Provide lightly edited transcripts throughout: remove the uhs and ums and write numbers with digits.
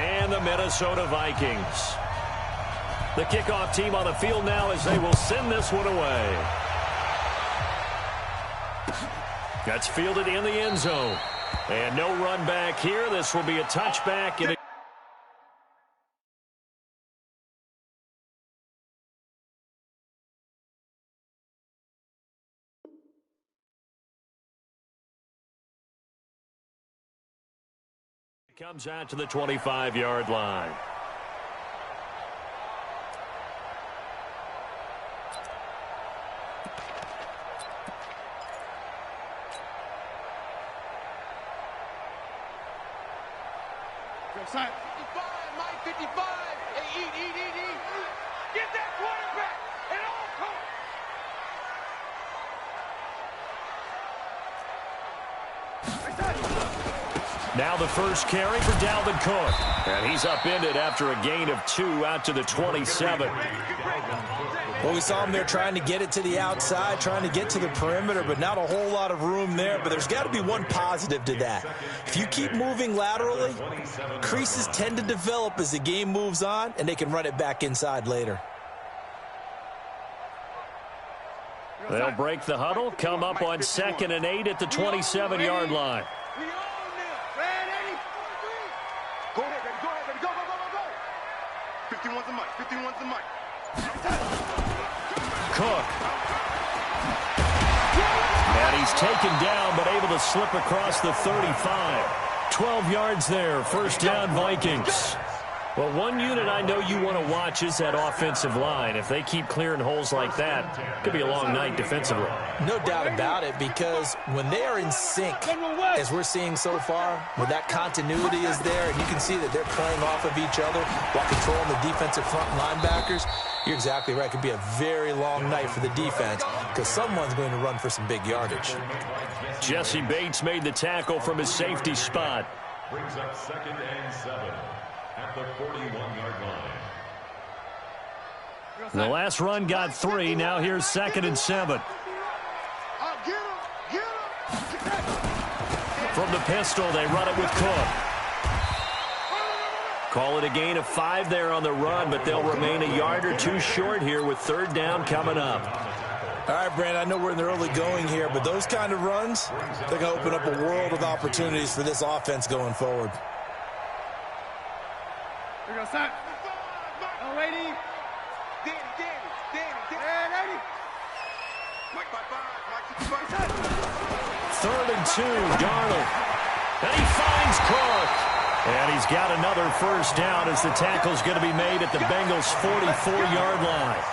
And the Minnesota Vikings. The kickoff team on the field now as they will send this one away. That's fielded in the end zone. And no run back here. This will be a touchback. And comes out to the 25-yard line. Side 55, Mike 55. Hey, eat. Get that quarterback and all come. Now the first carry for Dalvin Cook. And he's upended after a gain of 2 out to the 27. Well, we saw him there trying to get it to the outside, trying to get to the perimeter, but not a whole lot of room there. But there's got to be one positive to that. If you keep moving laterally, creases tend to develop as the game moves on, and they can run it back inside later. They'll break the huddle, come up on 2nd and 8 at the 27-yard line. Go ahead, baby. Go. 51's the mic. Cook. And he's taken down, but able to slip across the 35. 12 yards there, first down Vikings. Well, one unit I know you want to watch is that offensive line. If they keep clearing holes like that, it could be a long night defensively. No doubt about it, because when they are in sync, as we're seeing so far, when that continuity is there, and you can see that they're playing off of each other while controlling the defensive front linebackers, you're exactly right. It could be a very long night for the defense because someone's going to run for some big yardage. Jesse Bates made the tackle from his safety spot. Brings up 2nd and 7 at the 41-yard line. The last run got 3. Now here's 2nd and 7. From the pistol, they run it with Cook. Call it a gain of 5 there on the run, but they'll remain a yard or 2 short here with 3rd down coming up. All right, Brandon, I know we're in the early going here, but those kind of runs, they're going to open up a world of opportunities for this offense going forward. Here goes Sack. Oh, lady. Danny. Mike 55. 3rd and 2, Darnold. And he finds Cook. And he's got another first down as the tackle's going to be made at the Bengals' 44-yard line.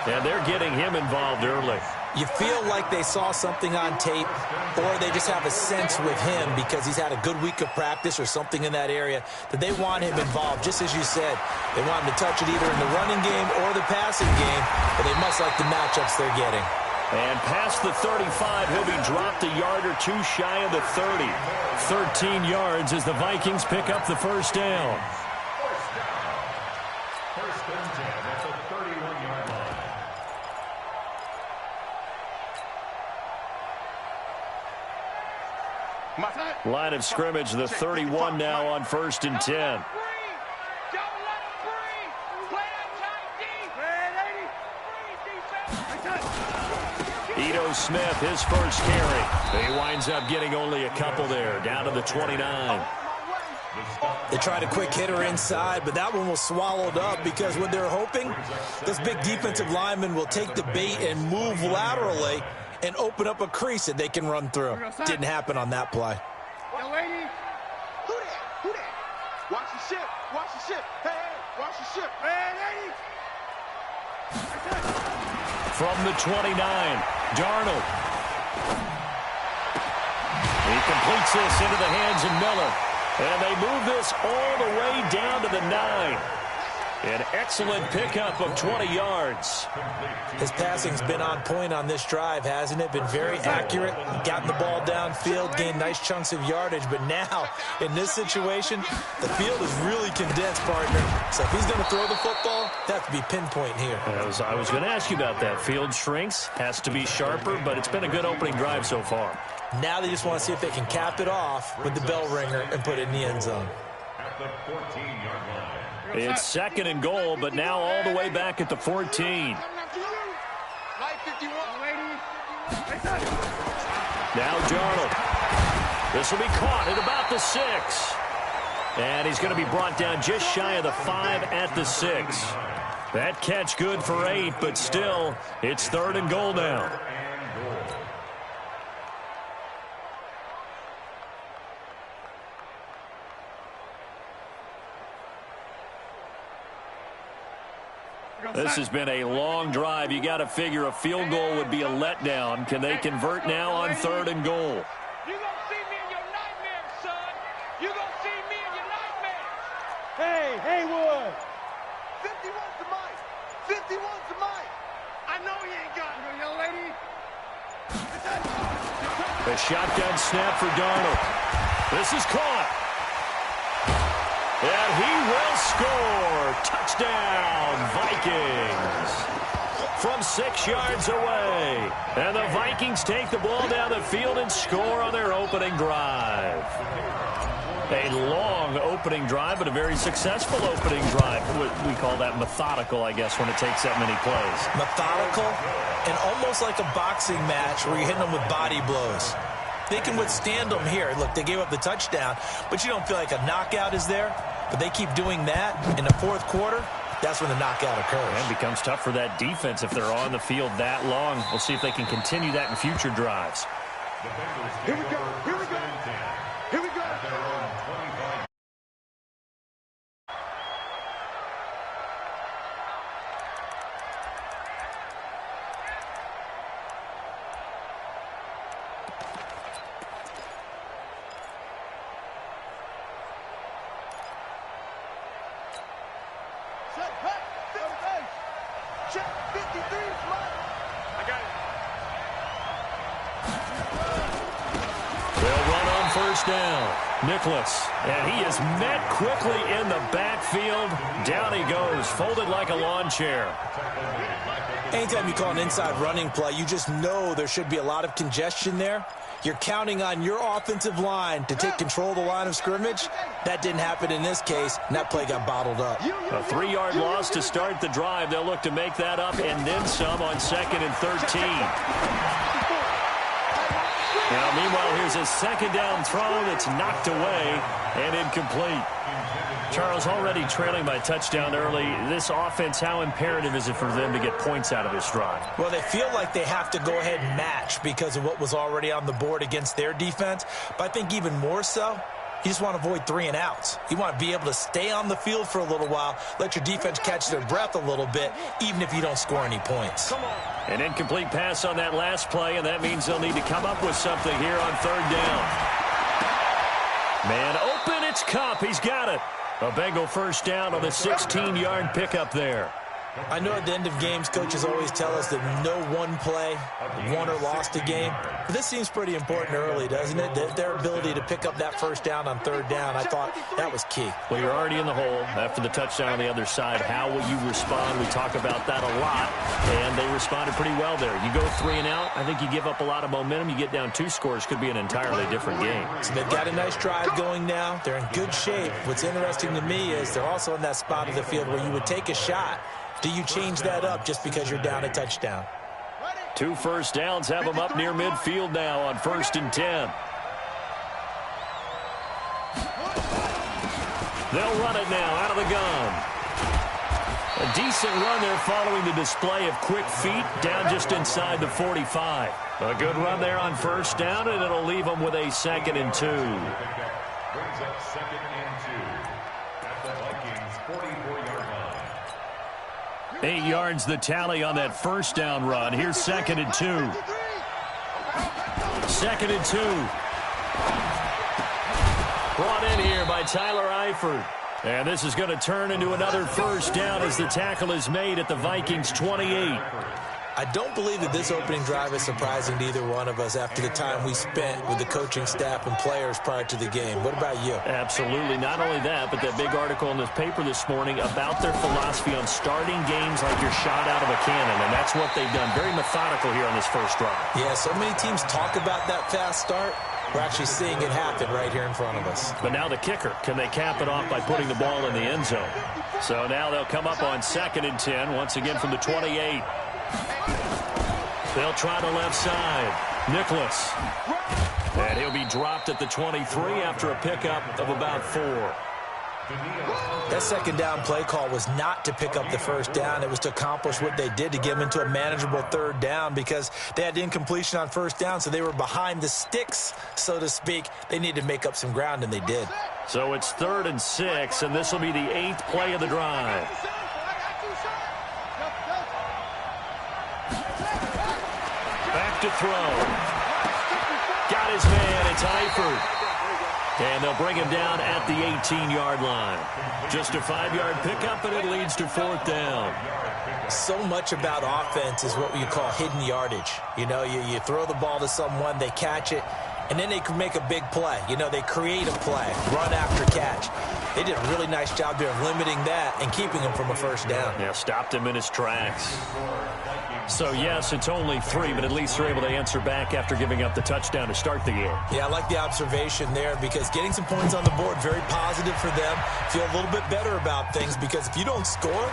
And they're getting him involved early. You feel like they saw something on tape, or they just have a sense with him because he's had a good week of practice or something in that area that they want him involved. Just as you said, they want him to touch it either in the running game or the passing game, but they must like the matchups they're getting. And past the 35, he'll be dropped a yard or 2 shy of the 30. 13 yards as the Vikings pick up the first down. First and 10 at the 31-yard line. Line of scrimmage, the 31 now on 1st and 10. Ito Smith, his first carry. He winds up getting only a couple there, down to the 29. They tried a quick hitter inside, but that one was swallowed up because what they're hoping, this big defensive lineman will take the bait and move laterally and open up a crease that they can run through. Didn't happen on that play. Yo, lady. Who that? Watch the ship. Hey, watch the ship. Hey, lady. From the 29, Darnold. He completes this into the hands of Miller. And they move this all the way down to the 9. An excellent pickup of 20 yards. His passing's been on point on this drive, hasn't it? Been very accurate, gotten the ball downfield, gained nice chunks of yardage. But now, in this situation, the field is really condensed, partner. So if he's going to throw the football, that could be pinpoint here. I was going to ask you about that. Field shrinks, has to be sharper, but it's been a good opening drive so far. Now they just want to see if they can cap it off with the bell ringer and put it in the end zone. at the 14-yard line. It's second and goal, but now all the way back at the 14. Now Darnold. This will be caught at about the 6. And he's going to be brought down just shy of the 5 at the 6. That catch good for 8, but still, it's third and goal now. This has been a long drive. You got to figure a field goal would be a letdown. Can they convert now on third and goal? You gonna see me in your nightmares, son. You gonna see me in your nightmares. Hey, Haywood. 51's the mic. 51's the mic. I know he ain't got no young lady. A shotgun snap for Darnold. This is caught. And he will score. Touchdown, Vikings. From 6 yards away. And the Vikings take the ball down the field and score on their opening drive. A long opening drive, but a very successful opening drive. We call that methodical, I guess, when it takes that many plays. Methodical and almost like a boxing match where you're hitting them with body blows. They can withstand them here. Look, they gave up the touchdown, but you don't feel like a knockout is there. But they keep doing that in the fourth quarter. That's when the knockout occurs. And it becomes tough for that defense if they're on the field that long. We'll see if they can continue that in future drives. Here we go. Here we go. Here we go. Check 53 flat. I got it. They'll run on first down. Nicholas, and he is met quickly in the backfield. Down he goes, folded like a lawn chair. Anytime you call an inside running play, you just know there should be a lot of congestion there. You're counting on your offensive line to take control of the line of scrimmage. That didn't happen in this case, and that play got bottled up. A 3-yard loss to start the drive. They'll look to make that up and then some on 2nd and 13. Now, meanwhile, here's a second down throw that's knocked away and incomplete. Charles, already trailing by touchdown early. This offense, how imperative is it for them to get points out of this drive? Well, they feel like they have to go ahead and match because of what was already on the board against their defense. But I think even more so, you just want to avoid 3 and outs. You want to be able to stay on the field for a little while, let your defense catch their breath a little bit, even if you don't score any points. An incomplete pass on that last play, and that means they'll need to come up with something here on third down. Man open, it's Kupp. He's got it. A Bengal first down on the 16-yard pickup there. I know at the end of games, coaches always tell us that no one play won or lost a game. But this seems pretty important early, doesn't it? Their ability to pick up that first down on third down, I thought that was key. Well, you're already in the hole after the touchdown on the other side. How will you respond? We talk about that a lot, and they responded pretty well there. You go 3 and out, I think you give up a lot of momentum. You get down 2 scores, could be an entirely different game. So they've got a nice drive going now. They're in good shape. What's interesting to me is they're also in that spot of the field where you would take a shot. Do you change that up just because you're down a touchdown? 2 first downs have them up near midfield now on 1st and 10. They'll run it now out of the gun. A decent run there following the display of quick feet down just inside the 45. A good run there on first down, and it'll leave them with a 2nd and 2. Brings up 2nd and 2 at the Vikings 44-yard line. 8 yards the tally on that first down run. Here's 2nd and 2. 2nd and 2. Brought in here by Tyler Eifert. And this is going to turn into another first down as the tackle is made at the Vikings 28. I don't believe that this opening drive is surprising to either one of us after the time we spent with the coaching staff and players prior to the game. What about you? Absolutely. Not only that, but that big article in this paper this morning about their philosophy on starting games like you're shot out of a cannon, and that's what they've done. Very methodical here on this first drive. Yeah, so many teams talk about that fast start. We're actually seeing it happen right here in front of us. But now the kicker. Can they cap it off by putting the ball in the end zone? So now they'll come up on 2nd and 10, once again from the 28. They'll try the left side. Nicholas. And he'll be dropped at the 23 after a pickup of about 4. That 2nd down play call was not to pick up the 1st down. It was to accomplish what they did, to get them into a manageable 3rd down, because they had incompletion on 1st down, so they were behind the sticks, so to speak. They needed to make up some ground, and they did. So it's 3rd and 6, and this will be the 8th play of the drive. Back to throw. Got his man. It's Eifert. And they'll bring him down at the 18-yard line. Just a 5-yard pickup, and it leads to 4th down. So much about offense is what you call hidden yardage. You know, you throw the ball to someone, they catch it, and then they can make a big play. You know, they create a play, run after catch. They did a really nice job there of limiting that and keeping him from a 1st down. Yeah, stopped him in his tracks. So, yes, it's only 3, but at least they're able to answer back after giving up the touchdown to start the game. Yeah, I like the observation there, because getting some points on the board, very positive for them. Feel a little bit better about things, because if you don't score,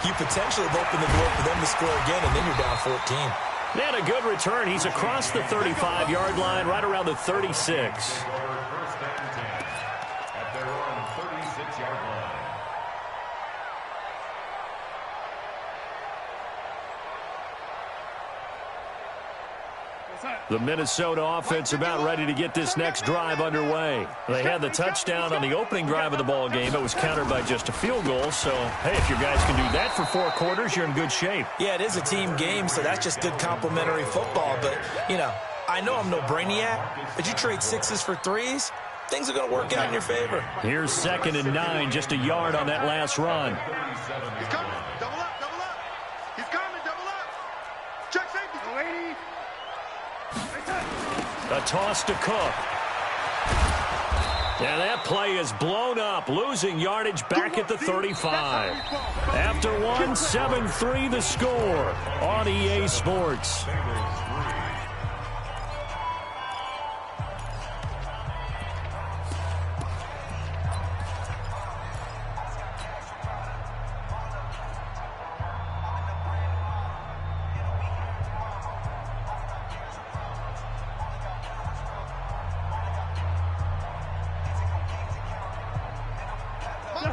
you potentially have opened the door for them to score again, and then you're down 14. They had a good return. He's across the 35-yard line, right around the 36. The Minnesota offense about ready to get this next drive underway. They had the touchdown on the opening drive of the ball game. It was countered by just a field goal. So, hey, if your guys can do that for 4 quarters, you're in good shape. Yeah, it is a team game, so that's just good complementary football. But, you know, I know I'm no brainiac, but you trade 6s for 3s, things are going to work out in your favor. Here's 2nd and 9, just a yard on that last run. He's coming. Double up, double up. He's coming, double up. Check safety. Lady. A toss to Cook. And that play is blown up, losing yardage back at the 35. After 1, 7-3 the score on EA Sports.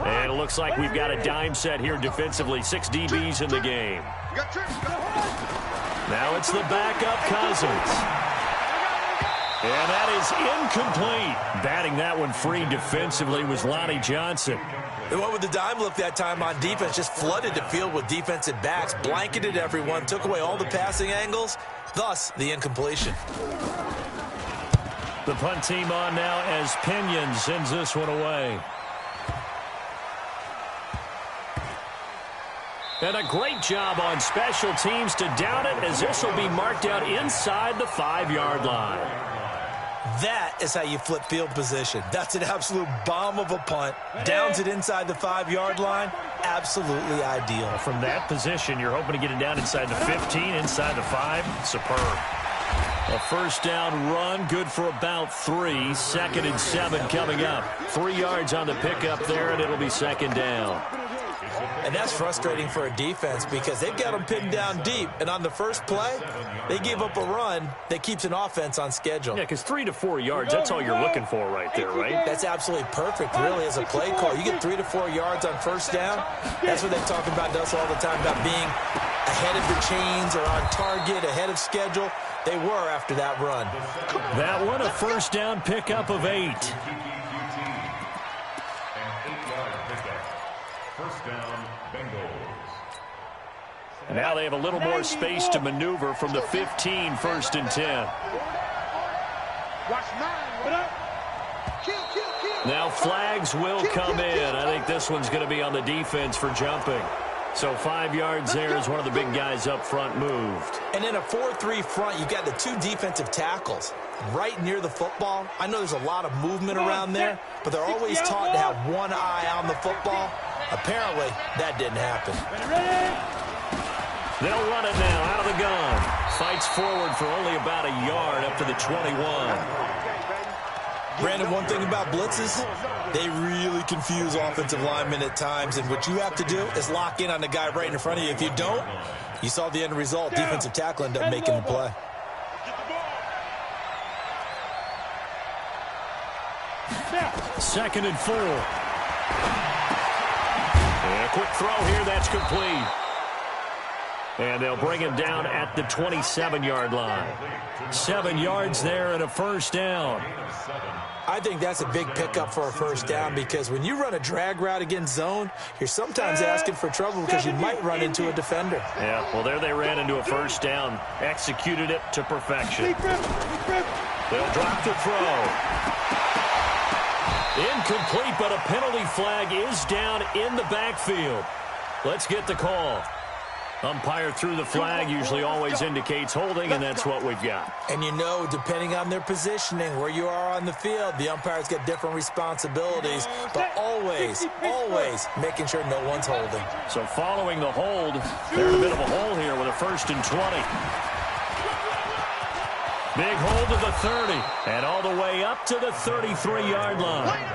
And it looks like we've got a dime set here defensively. 6 DBs in the game. Now it's the backup Cousins. And that is incomplete. Batting that one free defensively was Lonnie Johnson. The one with the dime look that time on defense just flooded the field with defensive backs, blanketed everyone, took away all the passing angles, thus the incompletion. The punt team on now as Pinion sends this one away. And a great job on special teams to down it, as this will be marked out inside the 5-yard line. That is how you flip field position. That's an absolute bomb of a punt. Downs it inside the 5-yard line. Absolutely ideal. From that position, you're hoping to get it down inside the 15, inside the 5. Superb. A 1st down run, good for about 3. 2nd and 7 coming up. 3 yards on the pickup there, and it'll be 2nd down. And that's frustrating for a defense, because they've got them pinned down deep, and on the first play, they give up a run that keeps an offense on schedule. Yeah, because 3 to 4 yards, that's all you're looking for right there, right? That's absolutely perfect, really, as a play call. You get 3 to 4 yards on 1st down. That's what they talk about to us all the time, about being ahead of the chains or on target, ahead of schedule. They were after that run. That one, a 1st down pickup of 8. And now they have a little more space to maneuver from the 15, 1st and 10. Now flags will come in. I think this one's going to be on the defense for jumping. So 5 yards there as one of the big guys up front moved. And in a 4-3 front, you've got the 2 defensive tackles right near the football. I know there's a lot of movement around there, but they're always taught to have one eye on the football. Apparently, that didn't happen. They'll run it now out of the gun. Fights forward for only about a yard up to the 21. Brandon, one thing about blitzes, they really confuse offensive linemen at times, and what you have to do is lock in on the guy right in front of you. If you don't, you saw the end result. Defensive tackle ended up making the play. Second and 4. And a quick throw here, that's complete. And they'll bring him down at the 27-yard line. 7 yards there and a first down. I think that's a big pickup for a first down because when you run a drag route against zone, you're sometimes asking for trouble because you might run into a defender. Yeah, well, there they ran into a first down. Executed it to perfection. They'll drop the throw. Incomplete, but a penalty flag is down in the backfield. Let's get the call. Umpire threw the flag, usually always indicates holding, and that's what we've got. And you know, depending on their positioning, where you are on the field, the umpires get different responsibilities, but always, always making sure no one's holding. So following the hold, they're in a bit of a hole here with a 1st and 20. Big hold to the 30, and all the way up to the 33-yard line.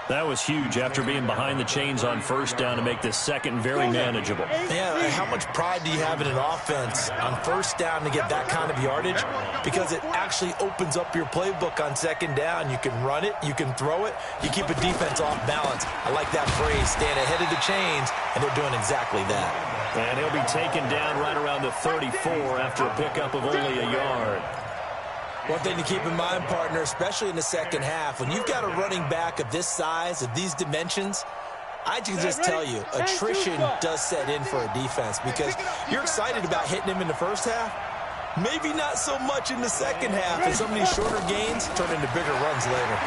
That was huge after being behind the chains on first down to make this second very manageable. Yeah, how much pride do you have in an offense on first down to get that kind of yardage? Because it actually opens up your playbook on second down. You can run it, you can throw it, you keep a defense off balance. I like that phrase, stand ahead of the chains, and they're doing exactly that. And he'll be taken down right around the 34 after a pickup of only a yard. One thing to keep in mind, partner, especially in the second half, when you've got a running back of this size, of these dimensions, I can just tell you, attrition does set in for a defense because you're excited about hitting him in the first half. Maybe not so much in the second half, and some of these shorter gains turn into bigger runs later.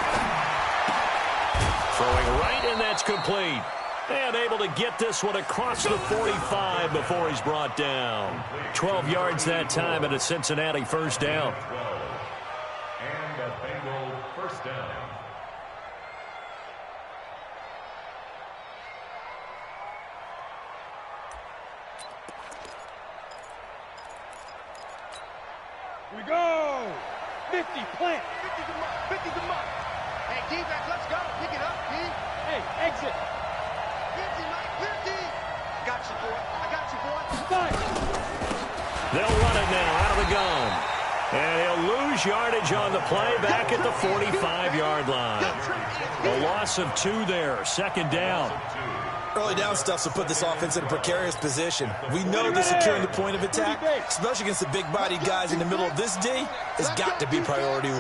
Throwing right, and that's complete. And able to get this one across the 45 before he's brought down. 12 yards that time and a Cincinnati first down. And a Bengal first down. We go. 50, plant. 50's a mark. 50's a mark. Hey, defense, let's go. Pick it up, D. Hey, exit. 50, Mike, 50. I got you, boy. I got you, boy. Fine. They'll run it now out of the gun. And he'll lose yardage on the play back at the 45-yard line. A loss of 2 there. Second down. Early down stuff will put this offense in a precarious position. We know that securing the point of attack, especially against the big-bodied guys in the middle of this D, has got to be priority 1.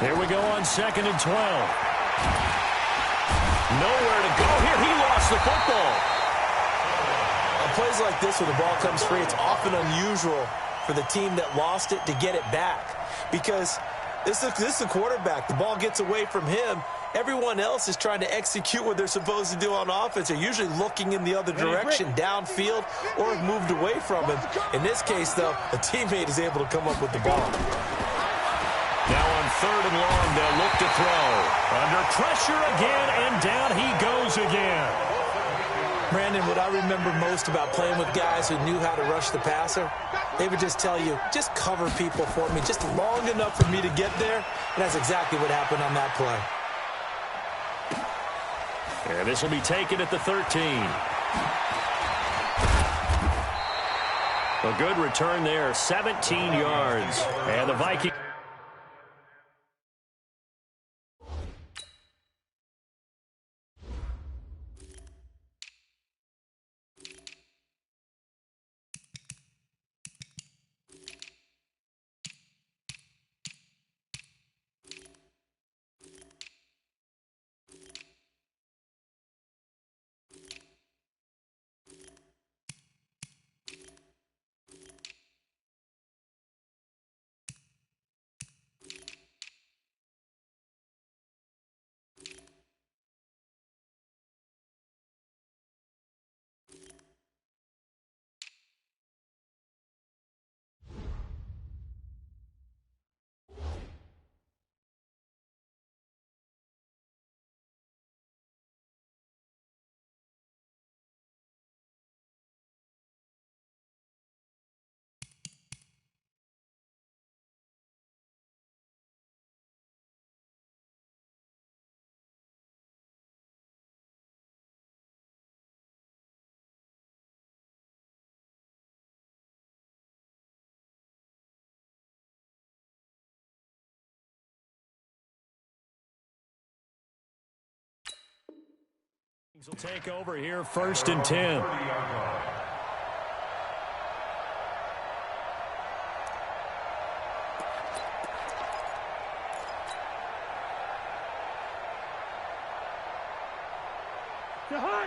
Here we go on 2nd and 12. Nowhere to go here. He lost the football. On plays like this where the ball comes free, it's often unusual for the team that lost it to get it back because this is a quarterback. The ball gets away from him. Everyone else is trying to execute what they're supposed to do on offense. They're usually looking in the other direction, downfield, or have moved away from him. In this case, though, a teammate is able to come up with the ball. Now on 3rd and long, they'll look to throw. Under pressure again, and down he goes again. Brandon, what I remember most about playing with guys who knew how to rush the passer, they would just tell you, just cover people for me, just long enough for me to get there. And that's exactly what happened on that play. And this will be taken at the 13. A good return there, 17 yards. And the Vikings Will take over here, 1st and 10.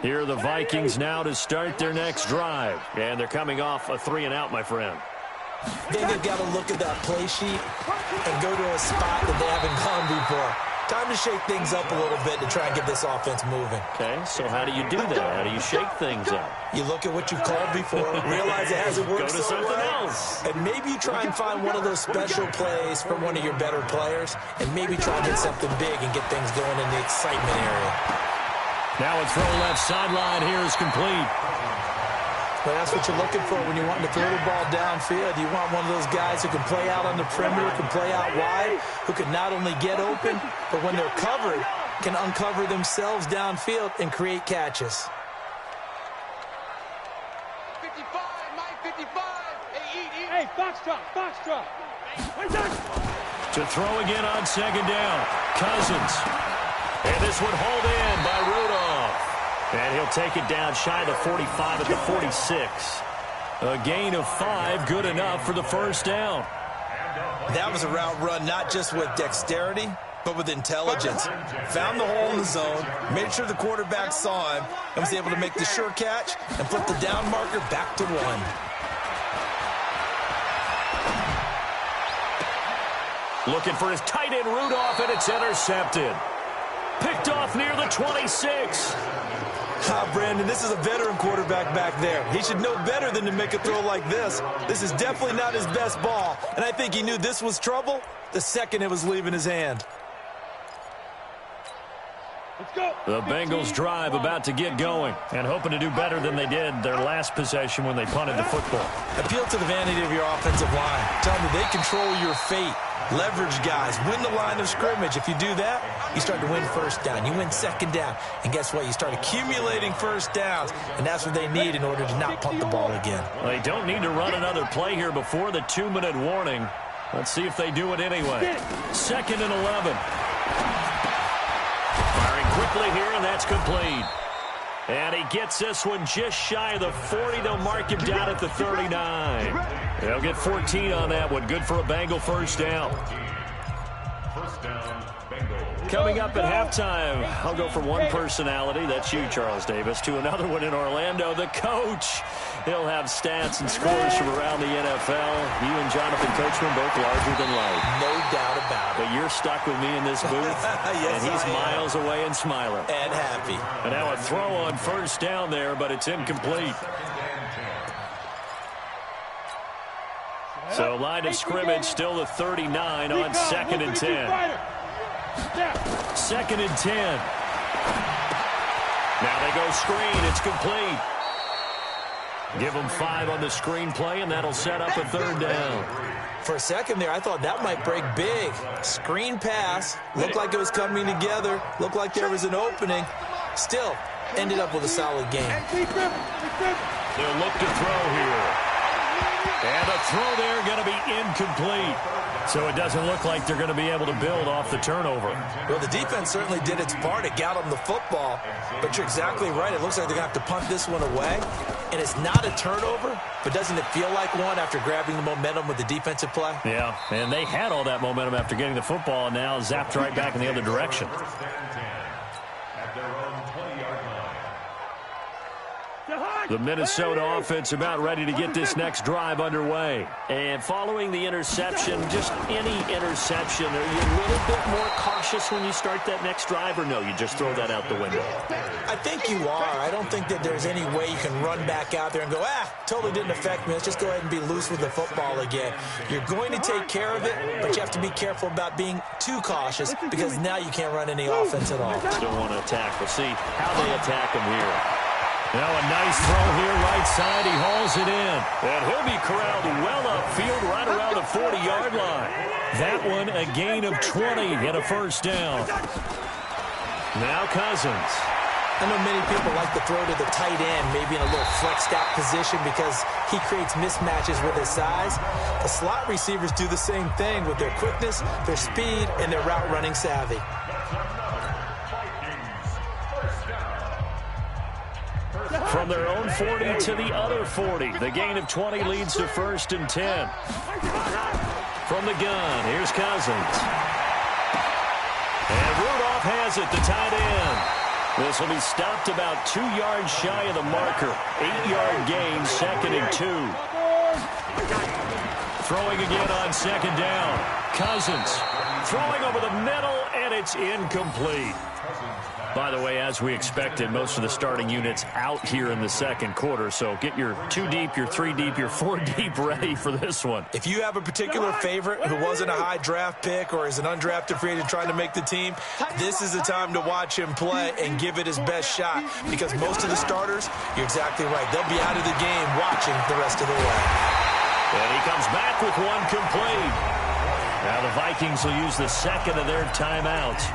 Here are the Vikings now to start their next drive. And they're coming off a 3-and-out, my friend. They've got to look at that play sheet and go to a spot that they haven't gone before. Time to shake things up a little bit to try and get this offense moving. Okay, so how do you do that? How do you shake things up? You look at what you've called before, realize it hasn't worked Go to so something well, else. and maybe you try and find one of those special plays from one of your better players, and maybe try and hit something big and get things going in the excitement area. Now a throw left sideline here is complete. Well, that's what you're looking for when you want to throw the ball downfield. You want one of those guys who can play out on the perimeter, can play out wide, who can not only get open, but when they're covered, can uncover themselves downfield and create catches. 55, Mike, 55. Hey, box drop. To throw again on 2nd down. Cousins. And this would hold in by Rudolph. And he'll take it down shy of the 45 at the 46. A gain of 5, good enough for the 1st down. That was a route run not just with dexterity, but with intelligence. Found the hole in the zone, made sure the quarterback saw him, and was able to make the sure catch and flip the down marker back to 1. Looking for his tight end Rudolph, and it's intercepted. Picked off near the 26. Brandon, this is a veteran quarterback back there. He should know better than to make a throw like this. This is definitely not his best ball, and I think he knew this was trouble the second it was leaving his hand. Let's go. The Bengals drive about to get going and hoping to do better than they did their last possession when they punted the football. Appeal to the vanity of your offensive line. Tell them they control your fate. Leverage guys. Win the line of scrimmage. If you do that, you start to win 1st down. You win 2nd down. And guess what? You start accumulating 1st downs. And that's what they need in order to not punt the ball again. Well, they don't need to run another play here before the 2-minute warning. Let's see if they do it anyway. 2nd and 11. Firing quickly here, and that's complete. And he gets this one just shy of the 40. They'll mark him down at the 39. They'll get 14 on that one. Good for a Bengal 1st down. 1st down, Bengals. Coming up at halftime, I'll go from one personality, that's you, Charles Davis, to another one in Orlando, the coach. He'll have stats and scores from around the NFL. You and Jonathan Coachman both larger than life. No doubt about it. But you're stuck with me in this booth, Yes, and he's I am. miles away and smiling. And happy. And now a throw on 1st down there, but it's incomplete. So line of scrimmage still the 39 on 2nd and 10. 2nd and 10. Now they go screen. It's complete. Give them 5 on the screen play, and that'll set up a 3rd down. For a second there, I thought that might break big. Screen pass. Looked like it was coming together. Looked like there was an opening. Still, ended up with a solid game. They'll look to throw here. And a throw there going to be incomplete. So it doesn't look like they're going to be able to build off the turnover. Well, the defense certainly did its part. It got them the football. But you're exactly right. It looks like they're going to have to punt this one away. And it's not a turnover, but doesn't it feel like one after grabbing the momentum with the defensive play? Yeah, and they had all that momentum after getting the football, and now zapped right back in the other direction. 1st and 10 at their own 20-yard line. The Minnesota offense about ready to get this next drive underway. And following the interception, just any interception, are you a little bit more cautious when you start that next drive, or no, you just throw that out the window? I think you are. I don't think that there's any way you can run back out there and go, totally didn't affect me. Let's just go ahead and be loose with the football again. You're going to take care of it, but you have to be careful about being too cautious because now you can't run any offense at all. Still want to attack. We'll see how they attack him here. Now a nice throw here, right side. He hauls it in. And he'll be corralled well upfield right around the 40-yard line. That one a gain of 20 and a 1st down. Now Cousins. I know many people like to throw to the tight end, maybe in a little flexed out position because he creates mismatches with his size. The slot receivers do the same thing with their quickness, their speed, and their route running savvy. From their own 40 to the other 40. The gain of 20 leads to 1st and 10. From the gun, here's Cousins. And Rudolph has it, the tight end. This will be stopped about 2 yards shy of the marker. 8-yard gain, 2nd and 2. Throwing again on 2nd down. Cousins throwing over the middle, and it's incomplete. By the way, as we expected, most of the starting units out here in the 2nd quarter. So get your 2 deep, your 3 deep, your 4 deep ready for this one. If you have a particular favorite who wasn't a high draft pick or is an undrafted free agent trying to make the team, this is the time to watch him play and give it his best shot, because most of the starters, you're exactly right, they'll be out of the game watching the rest of the way. And he comes back with one complete. Now the Vikings will use the 2nd of their timeouts,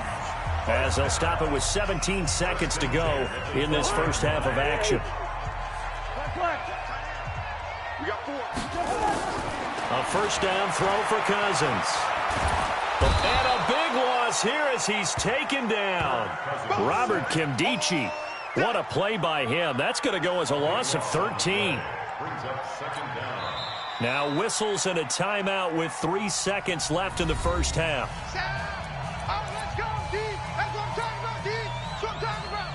as they'll stop it with 17 seconds to go in this first half of action. A 1st down throw for Cousins. And a big loss here as he's taken down. Robert Kimdichie. What a play by him. That's going to go as a loss of 13. Now whistles and a timeout with 3 seconds left in the first half. Let's go, D. That's what I'm talking about, D. That's what I'm talking about.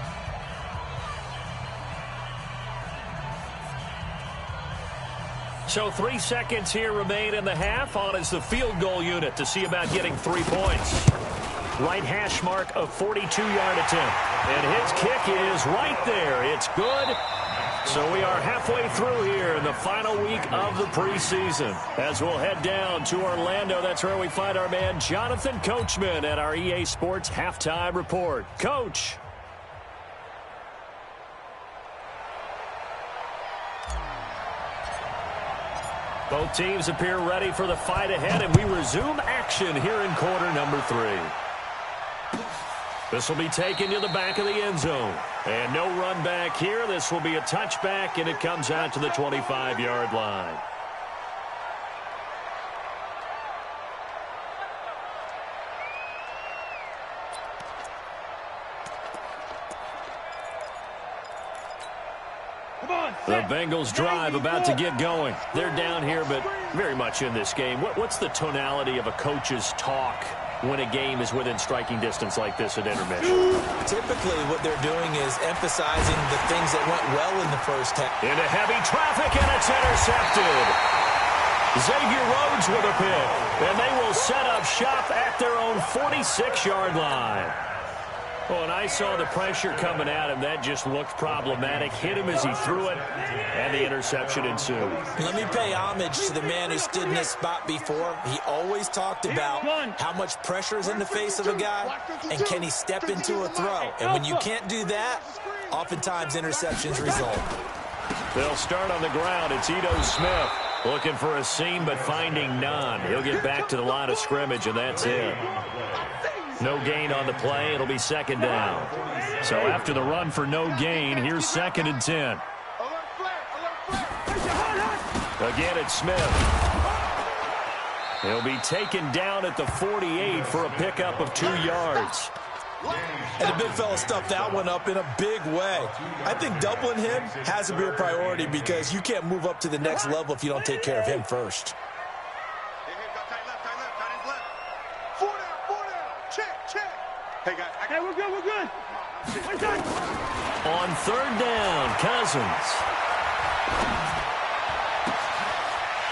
So 3 seconds here remain in the half. On is the field goal unit to see about getting 3 points. Right hash mark of 42-yard attempt. And his kick is right there. It's good. So we are halfway through here in the final week of the preseason. As we'll head down to Orlando, that's where we find our man Jonathan Coachman at our EA Sports Halftime Report. Coach. Both teams appear ready for the fight ahead, and we resume action here in quarter number 3. This will be taken to the back of the end zone. And no run back here. This will be a touchback, and it comes out to the 25-yard line. The Bengals drive about to get going. They're down here, but very much in this game. What's the tonality of a coach's talk when a game is within striking distance like this at intermission? Typically, what they're doing is emphasizing the things that went well in the first half. Into heavy traffic, and it's intercepted. Xavier Rhodes with a pick, and they will set up shop at their own 46-yard line. Well, and I saw the pressure coming at him. That just looked problematic. Hit him as he threw it, and the interception ensued. Let me pay homage to the man who stood in this spot before. He always talked about how much pressure is in the face of a guy, and can he step into a throw. And when you can't do that, oftentimes interceptions result. They'll start on the ground. It's Ito Smith looking for a seam, but finding none. He'll get back to the line of scrimmage, and that's it. No gain on the play. It'll be 2nd down. So after the run for no gain, here's 2nd and 10. Again, it's Smith. He'll be taken down at the 48 for a pickup of 2 yards. And the big fella stuffed that one up in a big way. I think doubling him has to be a priority, because you can't move up to the next level if you don't take care of him first. Okay, we're good, we're good. On 3rd down, Cousins.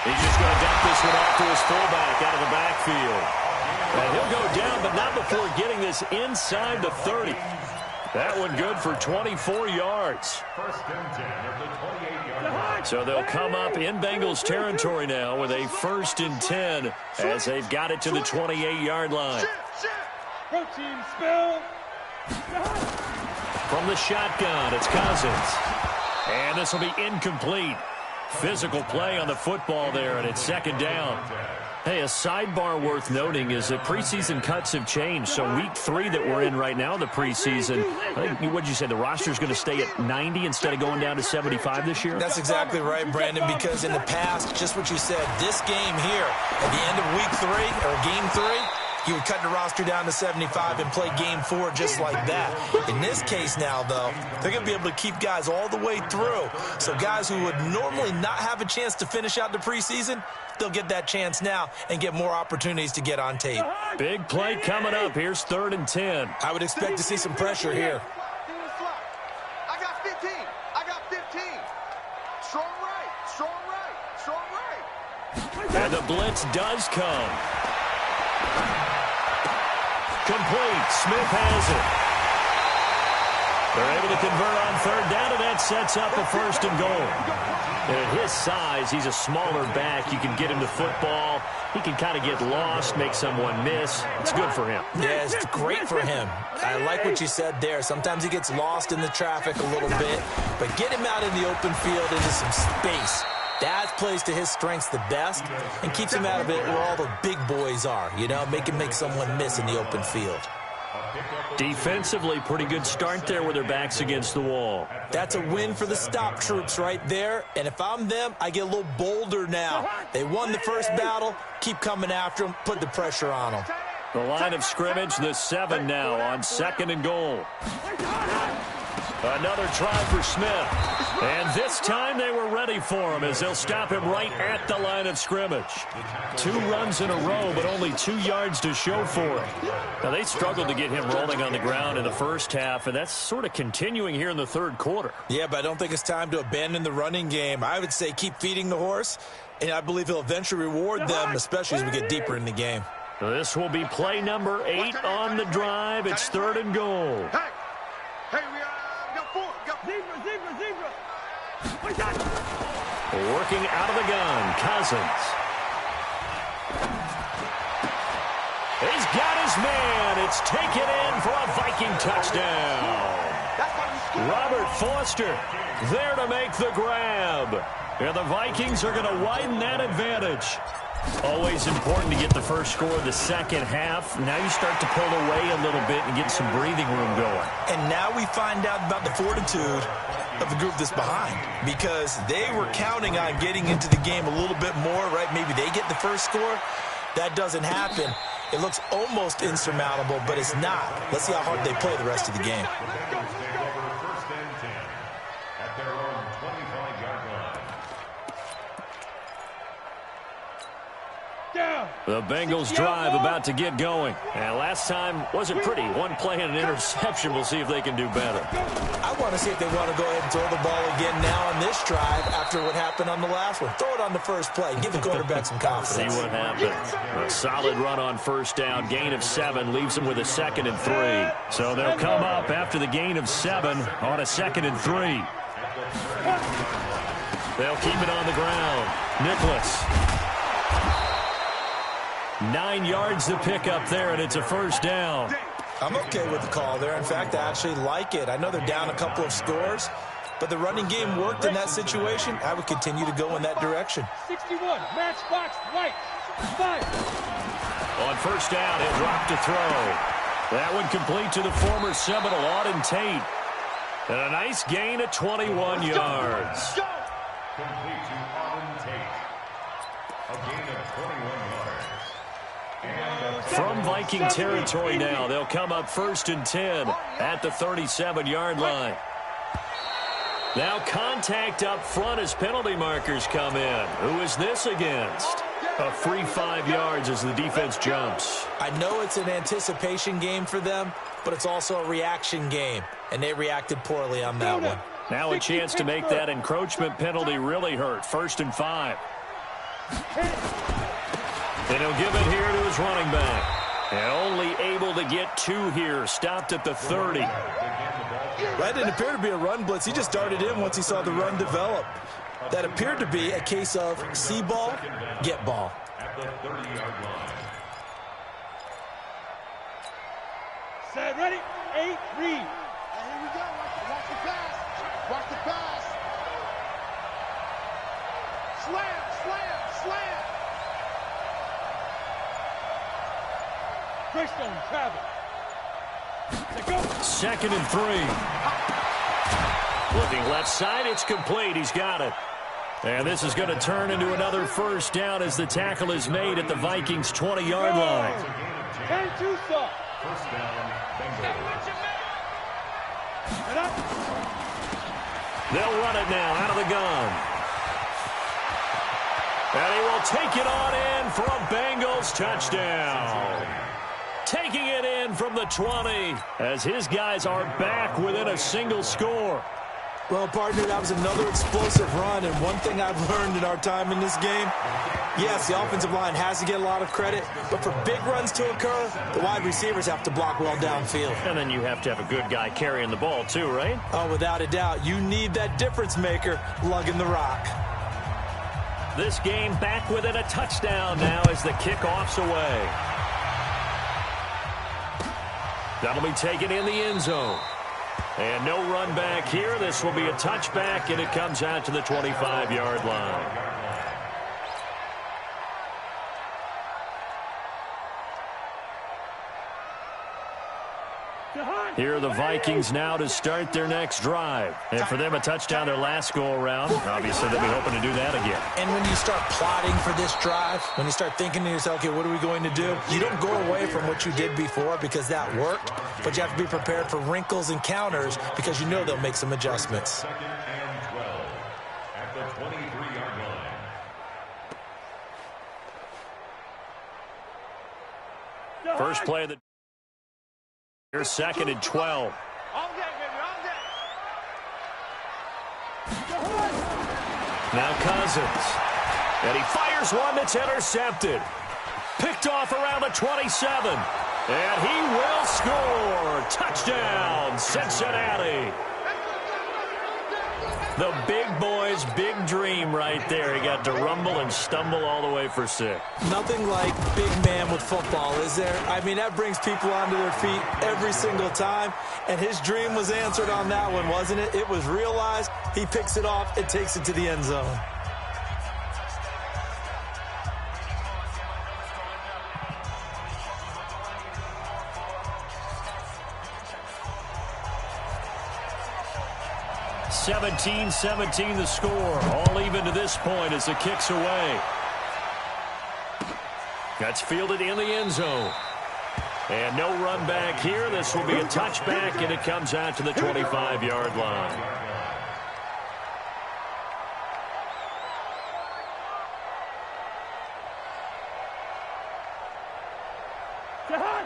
He's just going to dump this one off to his fullback out of the backfield. And he'll go down, but not before getting this inside the 30. That one good for 24 yards. 1st and 10 at the 28-yard line. So they'll come up in Bengals territory now with a 1st and 10 as they've got it to the 28-yard line. Protein spill. From the shotgun, it's Cousins. And this will be incomplete. Physical play on the football there, and it's 2nd down. Hey, a sidebar worth noting is that preseason cuts have changed. So week 3 that we're in right now, the preseason, I think, what'd you say, the roster's going to stay at 90 instead of going down to 75 this year? That's exactly right, Brandon, because in the past, just what you said, this game here, at the end of week 3, or game 3, you would cut the roster down to 75 and play game 4 just like that. In this case now, though, they're going to be able to keep guys all the way through. So guys who would normally not have a chance to finish out the preseason, they'll get that chance now and get more opportunities to get on tape. Big play coming up. Here's 3rd and 10. I would expect to see some pressure here. I got 15. I got 15. Strong right. Strong right. Strong right. And the blitz does come. Complete. Smith has it. They're able to convert on 3rd down, and that sets up a 1st and goal. And at his size, he's a smaller back. You can get him to football. He can kind of get lost, make someone miss. It's good for him. Yeah, it's great for him. I like what you said there. Sometimes he gets lost in the traffic a little bit, but get him out in the open field into some space. That plays to his strengths the best and keeps him out of it where all the big boys are, you know, make someone miss in the open field. Defensively, pretty good start there with their backs against the wall. That's a win for the stop troops right there, and if I'm them, I get a little bolder now. They won the first battle, keep coming after them, put the pressure on them. The line of scrimmage, the 7 now on 2nd and goal. Another try for Smith. And this time they were ready for him as they'll stop him right at the line of scrimmage. 2 runs in a row, but only 2 yards to show for it. Now, they struggled to get him rolling on the ground in the first half, and that's sort of continuing here in the 3rd quarter. Yeah, but I don't think it's time to abandon the running game. I would say keep feeding the horse, and I believe he'll eventually reward them, especially as we get deeper in the game. This will be play number 8 on the drive. It's 3rd and goal. Hey, we got 4. Zebra. Working out of the gun, Cousins. He's got his man. It's taken in for a Viking touchdown. Robert Foster there to make the grab. And the Vikings are going to widen that advantage. Always important to get the first score of the second half. Now you start to pull away a little bit and get some breathing room going. And now we find out about the fortitude of the group that's behind, because they were counting on getting into the game a little bit more, right? Maybe they get the first score. That doesn't happen. It looks almost insurmountable, but it's not. Let's see how hard they play the rest of the game. The Bengals drive about to get going. And last time wasn't pretty. 1 play and an interception. We'll see if they can do better. I want to see if they want to go ahead and throw the ball again now on this drive after what happened on the last one. Throw it on the first play. Give the quarterback some confidence. See what happens. A solid run on 1st down. Gain of 7 leaves them with a 2nd and 3. So they'll come up after the gain of 7 on a 2nd and 3. They'll keep it on the ground. Nicholas. 9 yards to pick up there, and it's a 1st down. I'm okay with the call there. In fact, I actually like it. I know they're down a couple of scores, but the running game worked in that situation. I would continue to go in that direction. 61, match box, right, 5. On 1st down, he'll drop to throw. That one complete to the former Seminole, Auden Tate. And a nice gain of 21 yards. Complete to Auden Tate. A gain of 21 yards. From Viking territory now, they'll come up 1st and 10 at the 37-yard line. Now contact up front as penalty markers come in. Who is this against? A free 5 yards as the defense jumps. I know it's an anticipation game for them, but it's also a reaction game, and they reacted poorly on that one. Now a chance to make that encroachment penalty really hurt. 1st and 5. And he'll give it here to his running back. And only able to get 2 here. Stopped at the 30. That didn't appear to be a run blitz. He just darted in once he saw the run develop. That appeared to be a case of see ball, get ball. At the 30-yard line. Set, ready, 8, read. Here we go. Watch the pass. Watch the pass. Slam, slam, slam. Greystone, travel. 2nd and 3. Looking left side, it's complete. He's got it. And this is going to turn into another first down as the tackle is made at the Vikings' 20-yard line. 10-2, sir. First down, Bengals. They'll run it now out of the gun. And he will take it on in for a Bengals touchdown. Taking it in from the 20 as his guys are back within a single score. Well, partner, that was another explosive run, and one thing I've learned in our time in this game, yes, the offensive line has to get a lot of credit, but for big runs to occur, the wide receivers have to block well downfield. And then you have to have a good guy carrying the ball too, right? Oh, without a doubt. You need that difference maker lugging the rock. This game back within a touchdown now as the kickoff's away. That'll be taken in the end zone. And no run back here. This will be a touchback, and it comes out to the 25-yard line. Here are the Vikings now to start their next drive. And for them, a touchdown their last go-around. Obviously, they'll be hoping to do that again. And when you start plotting for this drive, when you start thinking to yourself, okay, what are we going to do? You don't go away from what you did before because that worked, but you have to be prepared for wrinkles and counters because you know they'll make some adjustments. Second and 12 at the 23-yard line. First play of the... Here's second and 12. All day, baby, all day. Now Cousins. And he fires one that's intercepted. Picked off around the 27. And he will score. Touchdown, Cincinnati. The big boy's big dream right there. He got to rumble and stumble all the way for 6. Nothing like big man with football, is there? I mean, that brings people onto their feet every single time. And his dream was answered on that one, wasn't it? It was realized. He picks it off and takes it to the end zone. (17-17) the score. All even to this point as the kick's away. That's fielded in the end zone. And no run back here. This will be a touchback, and it comes out to the 25-yard line.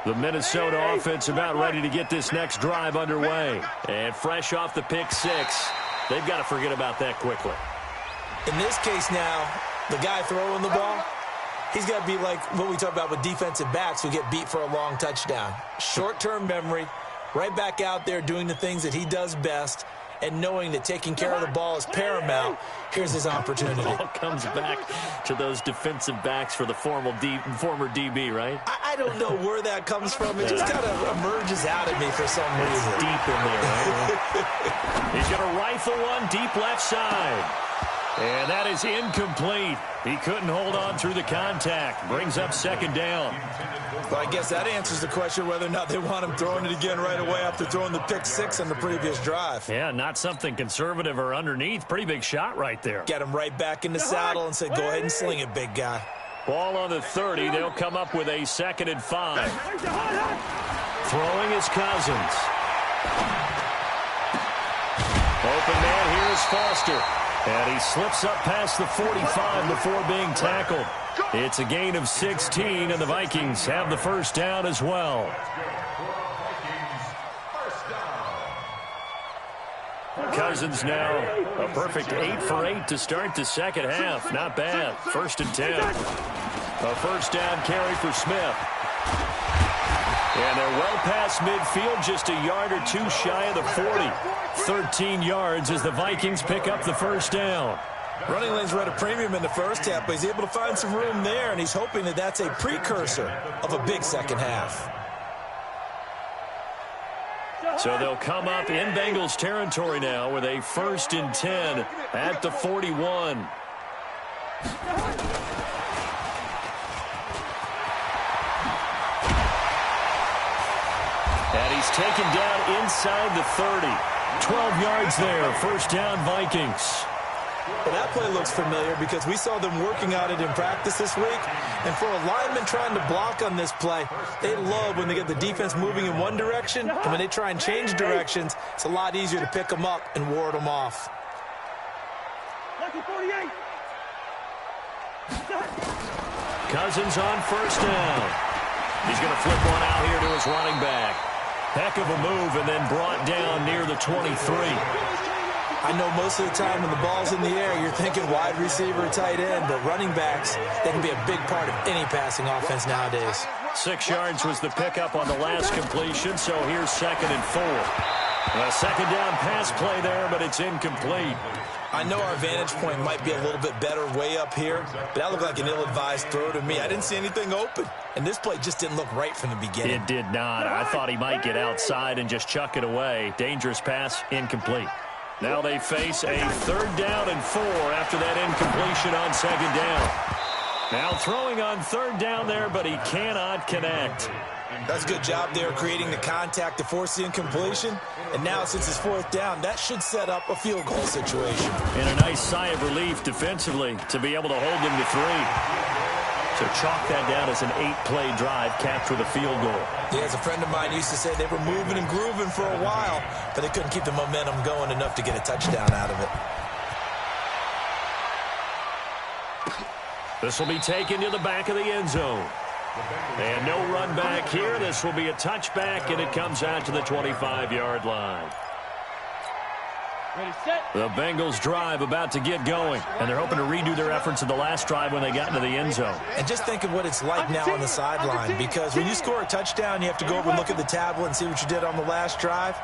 The Minnesota offense about ready to get this next drive underway. And fresh off the pick 6, they've got to forget about that quickly. In this case now, the guy throwing the ball, he's got to be like what we talk about with defensive backs who get beat for a long touchdown. Short-term memory, right back out there doing the things that he does best, and knowing that taking care of the ball is paramount. Here's his opportunity. It all comes back to those defensive backs for the former DB, right? I don't know where that comes from. It just kind of emerges out at me for some reason. It's deep in there, right? He's going to rifle one deep left side. And that is incomplete. He couldn't hold on through the contact. Brings up second down. Well, I guess that answers the question whether or not they want him throwing it again right away after throwing the pick 6 on the previous drive. Yeah, not something conservative or underneath. Pretty big shot right there. Get him right back in the saddle and say, go ahead and sling it, big guy. Ball on the 30. They'll come up with a 2nd and 5. Throwing is Cousins. Open man here is Foster. And he slips up past the 45 before being tackled. It's a gain of 16, and the Vikings have the first down as well. Cousins now a perfect 8 for 8 to start the second half. Not bad. 1st and 10. A first down carry for Smith. And they're well past midfield, just a yard or two shy of the 40. 13 yards as the Vikings pick up the first down. Running lanes were at a premium in the first half, but he's able to find some room there, and he's hoping that that's a precursor of a big second half. So they'll come up in Bengals territory now with a 1st and 10 at the 41. And he's taken down inside the 30. 12 yards there. First down, Vikings. Well, that play looks familiar because we saw them working on it in practice this week. And for a lineman trying to block on this play, they love when they get the defense moving in one direction. And when they try and change directions, it's a lot easier to pick them up and ward them off. Cousins on first down. He's going to flip one out here to his running back. Heck of a move, and then brought down near the 23. I know most of the time when the ball's in the air, you're thinking wide receiver or tight end, but running backs, they can be a big part of any passing offense nowadays. 6 yards was the pickup on the last completion, so here's 2nd and 4. A second down pass play there, but it's incomplete. I know our vantage point might be a little bit better way up here, but that looked like an ill-advised throw to me. I didn't see anything open, and this play just didn't look right from the beginning. It did not. I thought he might get outside and just chuck it away. Dangerous pass, incomplete. Now they face a 3rd down and 4 after that incompletion on 2nd down. Now throwing on 3rd down there, but he cannot connect. That's a good job there creating the contact to force the incompletion. And now since it's 4th down, that should set up a field goal situation. And a nice sigh of relief defensively to be able to hold them to 3. So chalk that down as an 8-play drive capped with a field goal. Yeah, as a friend of mine used to say, they were moving and grooving for a while, but they couldn't keep the momentum going enough to get a touchdown out of it. This will be taken to the back of the end zone. And no run back here. This will be a touchback, and it comes out to the 25-yard line. The Bengals drive about to get going, and they're hoping to redo their efforts of the last drive when they got into the end zone. And just think of what it's like now on the sideline, because when you score a touchdown, you have to go over and look at the tablet and see what you did on the last drive.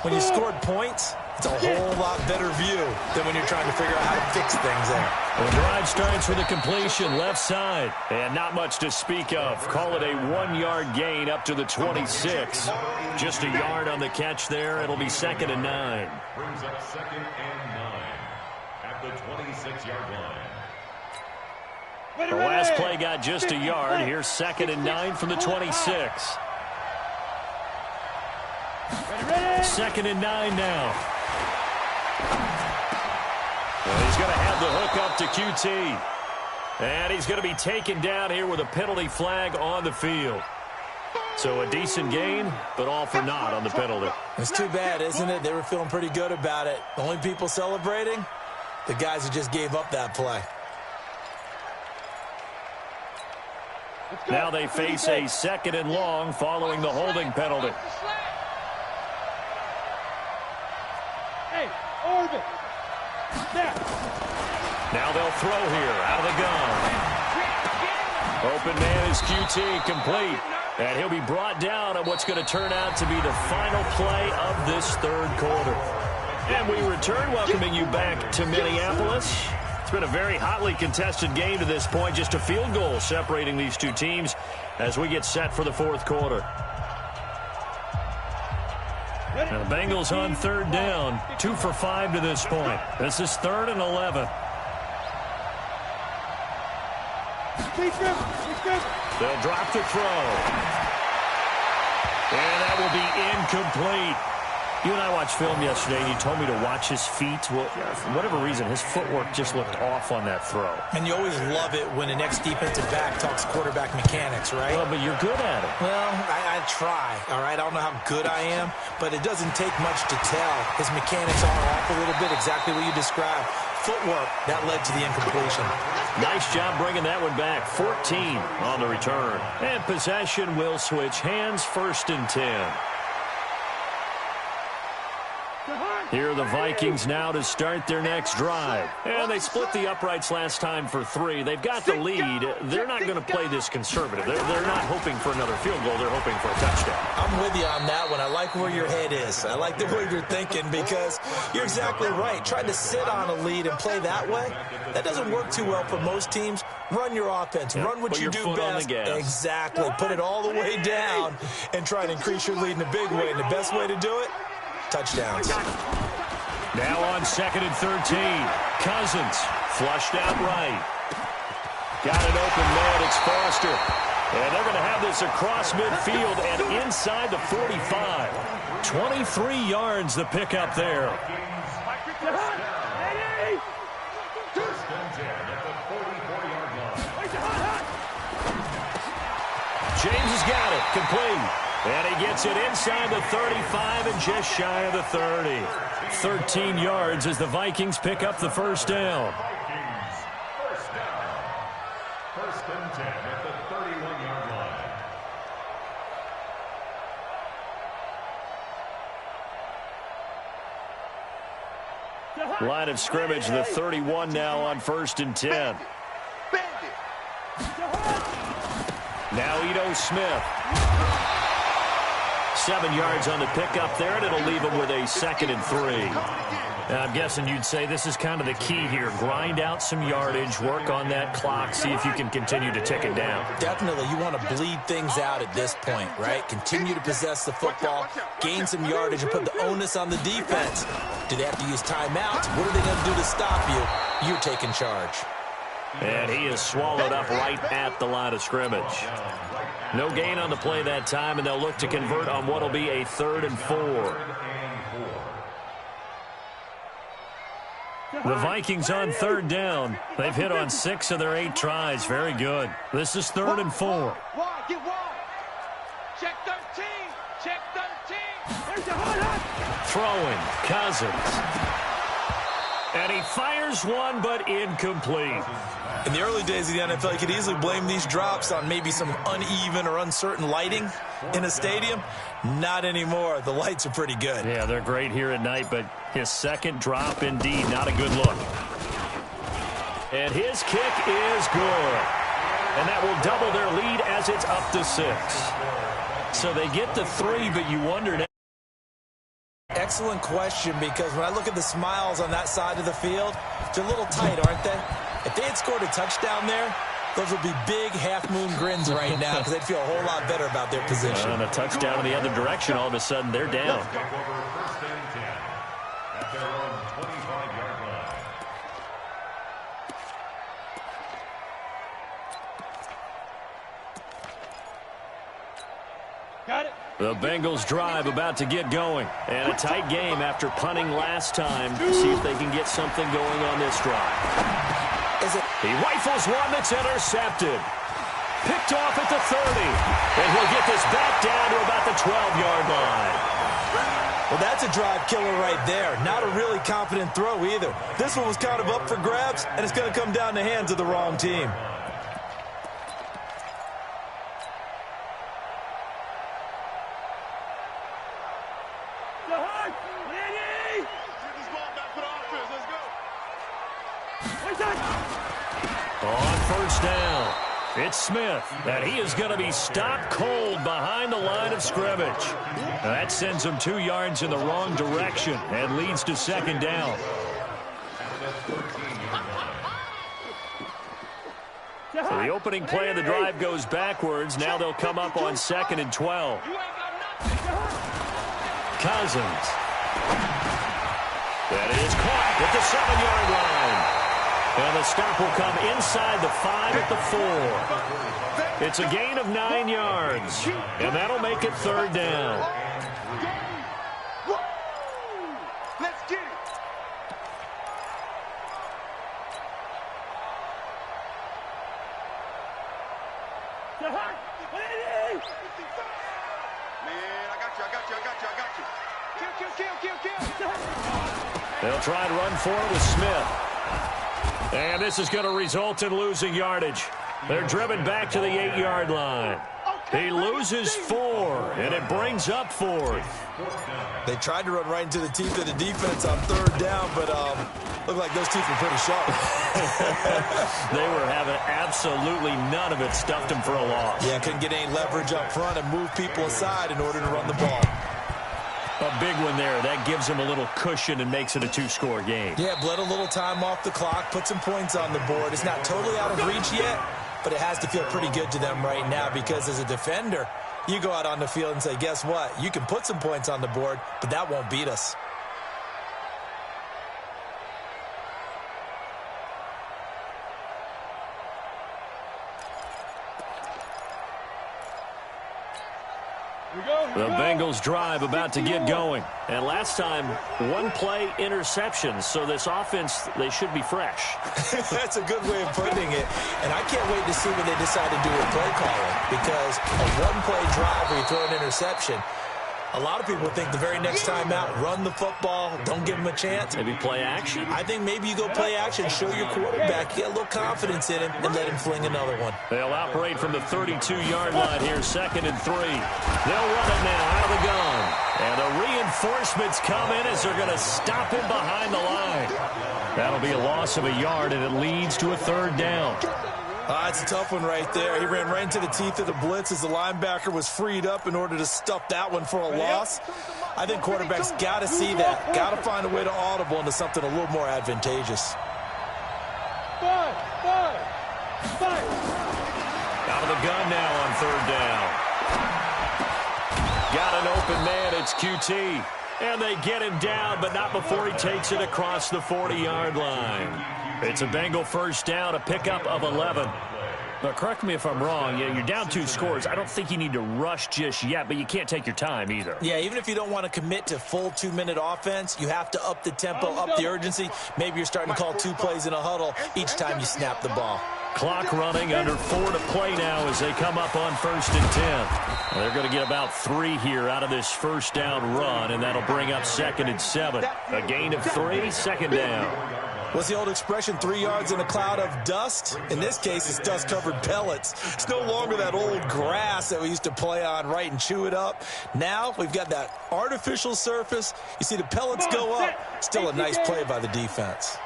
When you scored points, it's a whole lot better view than when you're trying to figure out how to fix things there. The drive starts with a completion left side, and not much to speak of. Call it a 1-yard gain up to the 26. Just a yard on the catch there. It'll be 2nd and 9. Brings up 2nd and 9 at the 26-yard line. The last play got just a yard. Here's 2nd and 9 from the 26. 2nd and 9 now. Well, he's going to have the hook up to QT. And he's going to be taken down here with a penalty flag on the field. So a decent gain, but all for naught on the penalty. It's too bad, isn't it? They were feeling pretty good about it. The only people celebrating, the guys who just gave up that play. Now they face a 2nd and long following the holding penalty. Now they'll throw here out of the gun. Open man is QT, complete. And he'll be brought down on what's going to turn out to be the final play of this 3rd quarter. And we return, welcoming you back to Minneapolis. It's been a very hotly contested game to this point. Just a field goal separating these two teams as we get set for the 4th quarter. Now the Bengals on 3rd down, 2 for 5 to this point. This is 3rd and 11. They'll drop the throw. And that will be incomplete. You and I watched film yesterday, and you told me to watch his feet. Well, for whatever reason, his footwork just looked off on that throw. And you always love it when the next defensive back talks quarterback mechanics, right? Well, but you're good at it. Well, I try, all right? I don't know how good I am, but it doesn't take much to tell. His mechanics are off a little bit, exactly what you described. Footwork, that led to the incompletion. Nice job bringing that one back. 14 on the return. And possession will switch hands, 1st and 10. Here are the Vikings now to start their next drive. And they split the uprights last time for 3. They've got the lead. They're not going to play this conservative. They're not hoping for another field goal. They're hoping for a touchdown. I'm with you on that one. I like where your head is. I like the way you're thinking because you're exactly right. Trying to sit on a lead and play that way, that doesn't work too well for most teams. Run your offense. Yeah, run what you do best. Exactly. Put it all the way down and try to increase your lead in a big way. And the best way to do it, touchdowns. Now on 2nd and 13. Cousins flushed out right. Got an open man. It's Foster. And they're going to have this across midfield and inside the 45. 23 yards the pickup there. James has got it. Complete. And he gets it inside the 35 and just shy of the 30. 13 yards as the Vikings pick up the first down. Vikings, first down. First and 10 at the 31-yard line. Line of scrimmage, the 31 now on first and 10. Now Ito Smith. 7 yards on the pickup there, and it'll leave him with a 2nd and 3. I'm guessing you'd say this is kind of the key here. Grind out some yardage, work on that clock, see if you can continue to tick it down. Definitely, you want to bleed things out at this point, right? Continue to possess the football, gain some yardage, and put the onus on the defense. Do they have to use timeouts? What are they going to do to stop you? You're taking charge. And he is swallowed up right at the line of scrimmage. No gain on the play that time, and they'll look to convert on what will be a 3rd and 4. The Vikings on 3rd down. They've hit on 6 of their 8 tries. Very good. This is 3rd and 4. Get wide. Check 13. Check 13. Throwing. Cousins. And he fires one, but incomplete. In the early days of the NFL, you could easily blame these drops on maybe some uneven or uncertain lighting in a stadium. Not anymore. The lights are pretty good. Yeah, they're great here at night, but his second drop, indeed, not a good look. And his kick is good. And that will double their lead as it's up to 6. So they get the 3, but you wonder now. Excellent question, because when I look at the smiles on that side of the field, they're a little tight, aren't they? If they had scored a touchdown there, those would be big half-moon grins right now because they'd feel a whole lot better about their position. And a touchdown in the other direction, all of a sudden they're down. Take over first and 10 at their own 25-yard line. Got it. The Bengals drive about to get going. And a tight game after punting last time. See if they can get something going on this drive. He rifles one that's intercepted. Picked off at the 30. And he'll get this back down to about the 12-yard line. Well, that's a drive killer right there. Not a really confident throw either. This one was kind of up for grabs, and it's going to come down the hands of the wrong team. On first down, it's Smith, and he is going to be stopped cold behind the line of scrimmage. That sends him 2 yards in the wrong direction and leads to 2nd down. So the opening play of the drive goes backwards. Now they'll come up on 2nd and 12. Cousins. That is caught at the 7-yard line. And the stop will come inside the 5 at the 4. It's a gain of 9 yards. And that'll make it 3rd down. Let's get it. Man, I got you. Kill. They'll try and run for it with Smith. And this is going to result in losing yardage. They're driven back to the 8-yard line. He loses 4, and it brings up 4th. They tried to run right into the teeth of the defense on 3rd down, but looked like those teeth were pretty sharp. They were having absolutely none of it, stuffed them for a loss. Yeah, couldn't get any leverage up front and move people aside in order to run the ball. A big one there. That gives them a little cushion and makes it a 2-score game. Yeah, bled a little time off the clock, put some points on the board. It's not totally out of reach yet, but it has to feel pretty good to them right now because as a defender, you go out on the field and say, guess what? You can put some points on the board, but that won't beat us. The Bengals drive about to get going. And last time, one play interception. So this offense, they should be fresh. That's a good way of putting it. And I can't wait to see what they decide to do with play calling. Because a one-play drive where you throw an interception, a lot of people think the very next time out, run the football, don't give him a chance. Maybe play action? I think maybe you go play action, show your quarterback, get a little confidence in him, and let him fling another one. They'll operate from the 32-yard line here, 2nd and 3. They'll run it now out of the gun. And the reinforcements come in as they're going to stop him behind the line. That'll be a loss of a yard, and it leads to a 3rd down. It's a tough one right there. He ran right into the teeth of the blitz as the linebacker was freed up in order to stuff that one for a loss. I think quarterbacks got to see that. Got to find a way to audible into something a little more advantageous. Out of the gun now on 3rd down. Got an open man. It's QT. And they get him down, but not before he takes it across the 40-yard line. It's a Bengal 1st down, a pickup of 11. Now, correct me if I'm wrong. Yeah, you're down 2 scores. I don't think you need to rush just yet, but you can't take your time either. Yeah, even if you don't want to commit to full 2-minute offense, you have to up the tempo, up the urgency. Maybe you're starting to call 2 plays in a huddle each time you snap the ball. Clock running, under 4 to play now as they come up on 1st and 10. They're going to get about 3 here out of this 1st down run, and that'll bring up 2nd and 7. A gain of 3, 2nd down. What's the old expression, 3 yards in a cloud of dust? In this case, it's dust-covered pellets. It's no longer that old grass that we used to play on, right, and chew it up. Now we've got that artificial surface. You see the pellets go up. Still a nice play by the defense.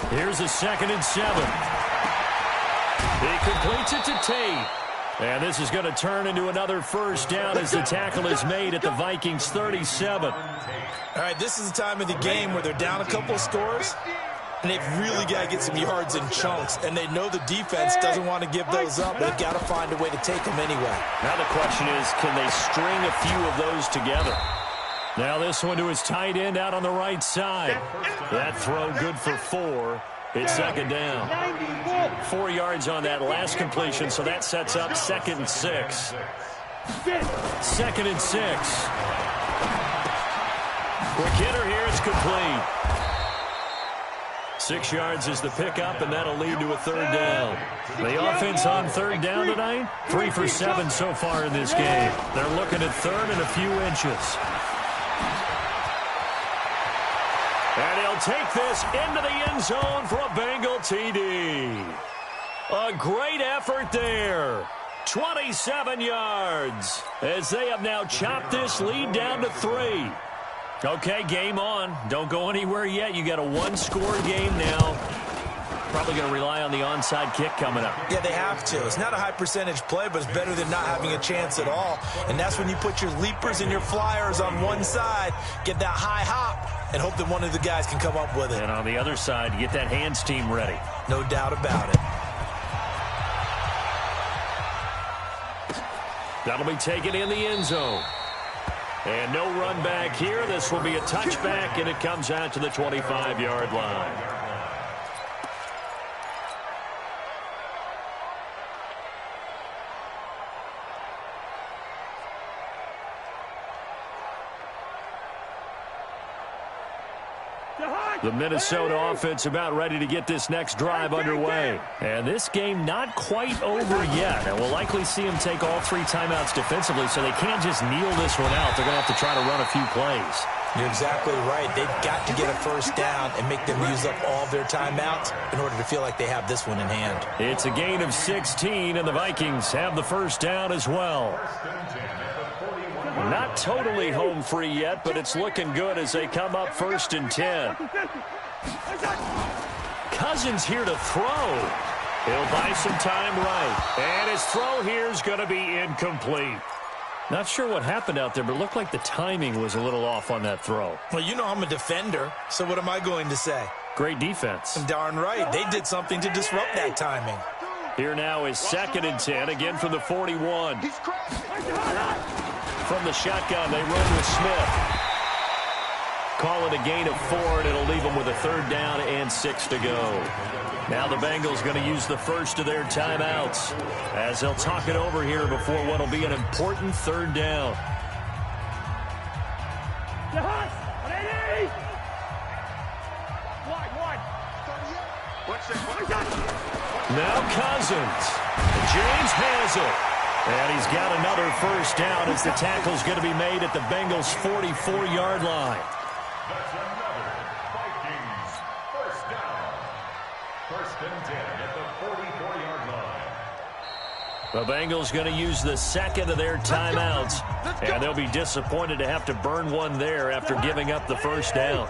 Here's a 2nd and 7. He completes it to Tate. And this is going to turn into another 1st down as the tackle is made at the Vikings 37. All right, this is the time of the game where they're down a couple of scores, and they've really got to get some yards in chunks. And they know the defense doesn't want to give those up, but they've got to find a way to take them anyway. Now the question is, can they string a few of those together? Now this one to his tight end out on the right side. That throw good for 4. It's 2nd down. 4 yards on that last completion, so that sets up 2nd and 6. 2nd and 6. Quick hitter here, it's complete. 6 yards is the pickup, and that'll lead to a 3rd down. The offense on 3rd down tonight, 3 for 7 so far in this game. They're looking at 3rd and a few inches. And he'll take this into the end zone for a Bengal TD. A great effort there. 27 yards as they have now chopped this lead down to 3. Okay, game on. Don't go anywhere yet. You got a 1-score game now. Probably going to rely on the onside kick coming up. Yeah, they have to. It's not a high percentage play, but it's better than not having a chance at all. And that's when you put your leapers and your flyers on one side, get that high hop, and hope that one of the guys can come up with it. And on the other side, you get that hands team ready. No doubt about it. That'll be taken in the end zone. And no run back here. This will be a touchback, and it comes out to the 25-yard line. The Minnesota offense about ready to get this next drive underway. And this game not quite over yet. And we'll likely see them take all 3 timeouts defensively, so they can't just kneel this one out. They're going to have to try to run a few plays. You're exactly right. They've got to get a first down and make them use up all of their timeouts in order to feel like they have this one in hand. It's a gain of 16, and the Vikings have the first down as well. Not totally home free yet, but it's looking good as they come up 1st and 10. Cousins here to throw. He'll buy some time right. And his throw here is going to be incomplete. Not sure what happened out there, but it looked like the timing was a little off on that throw. Well, you know I'm a defender, so what am I going to say? Great defense. Darn right. They did something to disrupt that timing. Here now is 2nd and 10, again from the 41. From the shotgun, they run with Smith. Call it a gain of 4, and it'll leave them with a 3rd down and 6 to go. Now the Bengals going to use the first of their timeouts as they'll talk it over here before what will be an important 3rd down. Now Cousins. James has it. And he's got another 1st down as the tackle's going to be made at the Bengals' 44-yard line. That's another Vikings 1st down. 1st and 10 at the 44-yard line. The Bengals going to use the 2nd of their timeouts, and they'll be disappointed to have to burn one there after giving up the 1st down.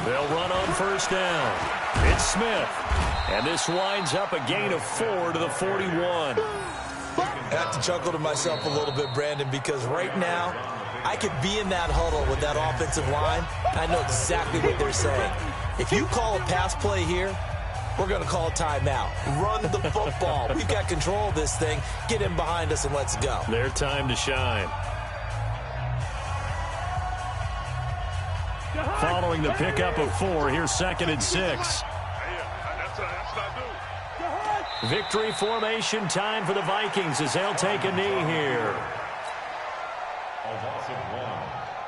They'll run on 1st down. It's Smith. And this winds up a gain of 4 to the 41. I have to chuckle to myself a little bit, Brandon, because right now I could be in that huddle with that offensive line. I know exactly what they're saying. If you call a pass play here, we're going to call a timeout. Run the football. We've got control of this thing. Get in behind us and let's go. Their time to shine. Following the pickup of 4, here's 2nd and 6. Victory formation time for the Vikings as they'll take a knee here. A loss of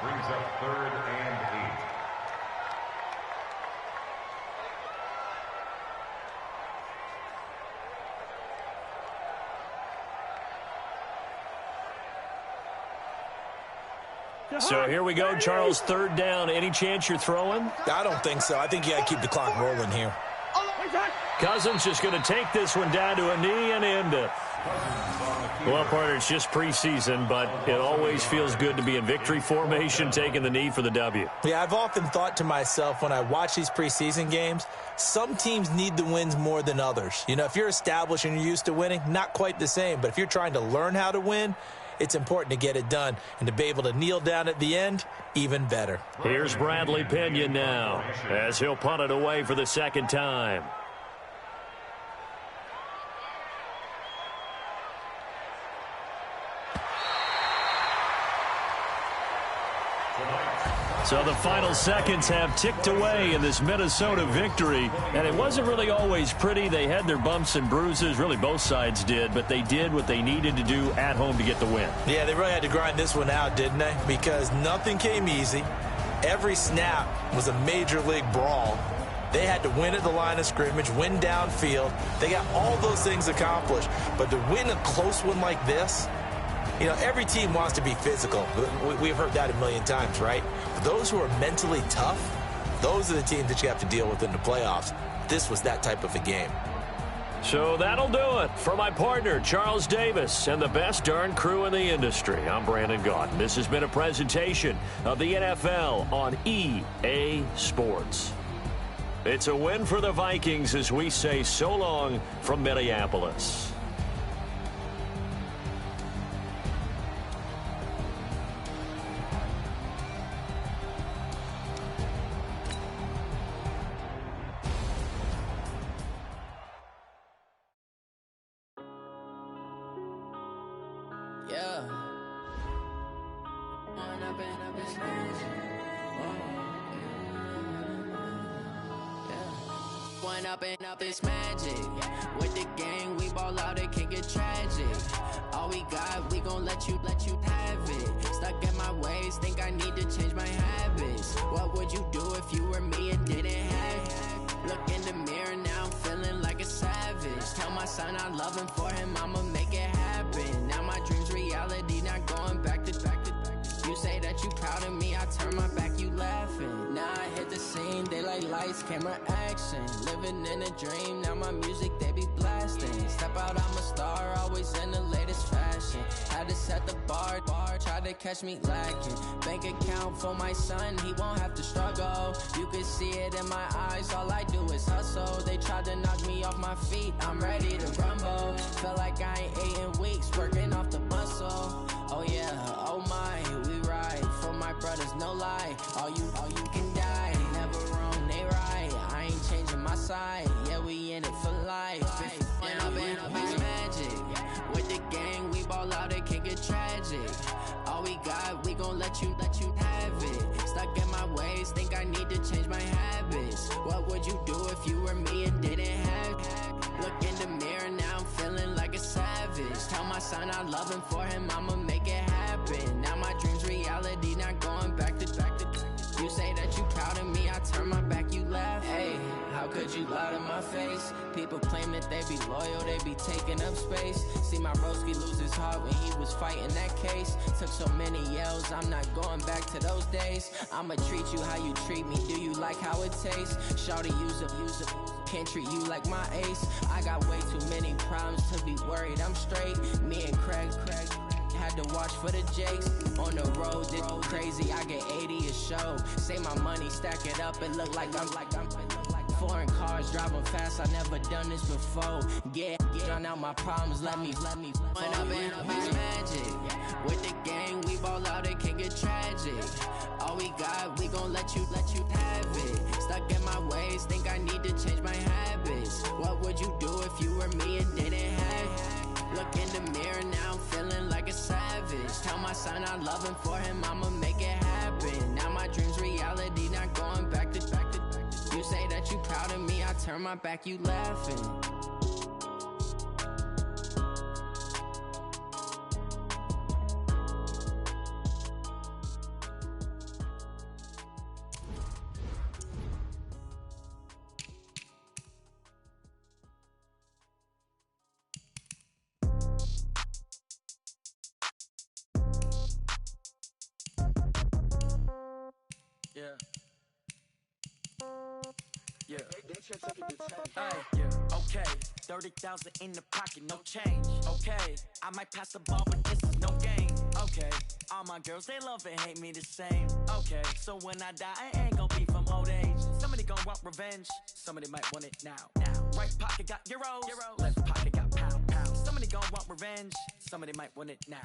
1 brings up 3rd and 8. So here we go, Charles, 3rd down. Any chance you're throwing? I don't think so. I think you got to keep the clock rolling here. Cousins just going to take this one down to a knee and end it. Well, partner, it's just preseason, but it always feels good to be in victory formation, taking the knee for the W. Yeah, I've often thought to myself when I watch these preseason games, some teams need the wins more than others. You know, if you're established and you're used to winning, not quite the same. But if you're trying to learn how to win, it's important to get it done. And to be able to kneel down at the end, even better. Here's Bradley Pinion now as he'll punt it away for the 2nd time. So the final seconds have ticked away in this Minnesota victory. And it wasn't really always pretty. They had their bumps and bruises. Really, both sides did. But they did what they needed to do at home to get the win. Yeah, they really had to grind this one out, didn't they? Because nothing came easy. Every snap was a major league brawl. They had to win at the line of scrimmage, win downfield. They got all those things accomplished. But to win a close one like this, you know, every team wants to be physical. We've heard that a million times, right? But those who are mentally tough, those are the teams that you have to deal with in the playoffs. This was that type of a game. So that'll do it for my partner, Charles Davis, and the best darn crew in the industry. I'm Brandon Gaudin. This has been a presentation of the NFL on EA Sports. It's a win for the Vikings as we say so long from Minneapolis. Up this magic with the gang, we ball out, it can get tragic. All we got, we gon' let you have it. Stuck in my ways, think I need to change my habits. What would you do if you were me and didn't have it? Look in the mirror, now I'm feeling like a savage. Tell my son I love him, for him I'ma make it happen. Now my dream's reality, not going back to. You say that you proud of me, I turn my back, you laughing. Now I hit the scene, daylight lights, camera action. Living in a dream, now my music, they be blasting. Step out, I'm a star, always in the latest fashion. Had to set the bar, try to catch me lacking. Bank account for my son, he won't have to struggle. You can see it in my eyes, all I do is hustle. They tried to knock me off my feet, I'm ready to rumble. Felt like I ain't ate in weeks, working off the muscle. Oh yeah, oh my, we ride for my brothers, no lie. All you can die, never wrong, they right. I ain't changing my side, yeah, we in it for life. If up magic with the game. let you have it. Stuck in my ways, think I need to change my habits. What would you do if you were me and didn't have it? Look in the mirror, now I'm feeling like a savage. Tell my son I love him, for him I'ma make it happen. Now my dream's reality, not going back to. You say that you proud of me, I turn my back, you laugh. Hey, how could you lie to my face? People claim that they be loyal, they be taking up space. See my broski lose his heart when he was fighting that case. Took so many yells, I'm not going back to those days. I'ma treat you how you treat me, do you like how it tastes? Shawty, use it. Can't treat you like my ace. I got way too many problems to be worried, I'm straight. Me and Craig had to watch for the Jakes. On the road, it's crazy, I get 80 a show. Say my money, stack it up, it look like I'm foreign cars, driving fast, I never done this before. Get drown out my problems, let me Went up in a beach magic. With the gang, we ball out, it can get tragic. All we got, we gon' let you have it. Stuck in my ways, think I need to change my habits. What would you do if you were me and didn't have it? Look in the mirror, now I'm feeling like a savage. Tell my son I love him, for him I'ma make it happen. Now my dream's reality, not going back to. You say that you proud of me, I turn my back, you laughing. Yeah. Yeah. Yeah. Okay. 30,000 in the pocket, no change. Okay. I might pass the ball, but this is no game. Okay. All my girls, they love and hate me the same. Okay. So when I die, I ain't gon' be from old age. Somebody gon' want revenge. Somebody might want it now. Right pocket got euros. Left pocket got pound. Somebody gon' want revenge. Somebody might want it now.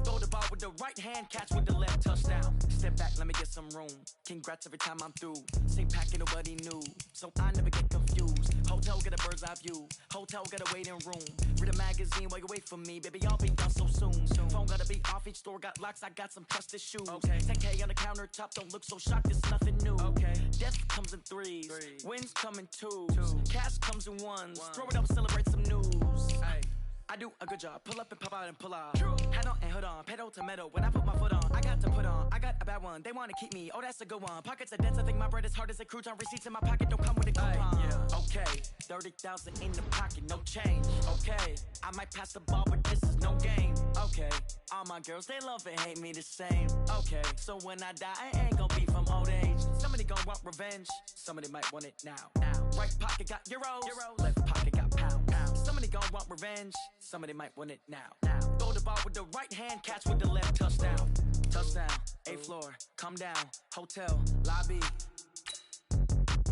Throw the ball with the right hand, catch with the left, touchdown. Step back, let me get some room. Congrats every time I'm through. Same packet, nobody knew, so I never get confused. Hotel get a bird's eye view. Hotel get a waiting room. Read a magazine while you wait for me, baby. I'll be done so soon. Phone gotta be off, each store got locks. I got some trusted shoes. Okay. 10K on the countertop, don't look so shocked. It's nothing new. Okay. Death comes in threes. Wins come in twos. Cash comes in ones. Throw it up, celebrate some news. Hey. I do a good job, pull up and pop out and pull out. Hat on and hood on, pedal to metal. When I put my foot on, I got to put on. I got a bad one, they wanna keep me. Oh, that's a good one. Pockets are dense, I think my bread is hard as a crouton. Receipts in my pocket don't come with a coupon. Yeah. Okay, 30,000 in the pocket, no change. Okay, I might pass the ball, but this is no game. Okay, all my girls, they love and hate me the same. Okay, so when I die, I ain't gon' be from old age. Somebody gon' want revenge, somebody might want it now. Right pocket got euros. Left pocket got pound. Somebody gon' want revenge, somebody might want it now. Throw the ball with the right hand, catch with the left, touchdown. Touchdown, 8th floor, come down, hotel, lobby.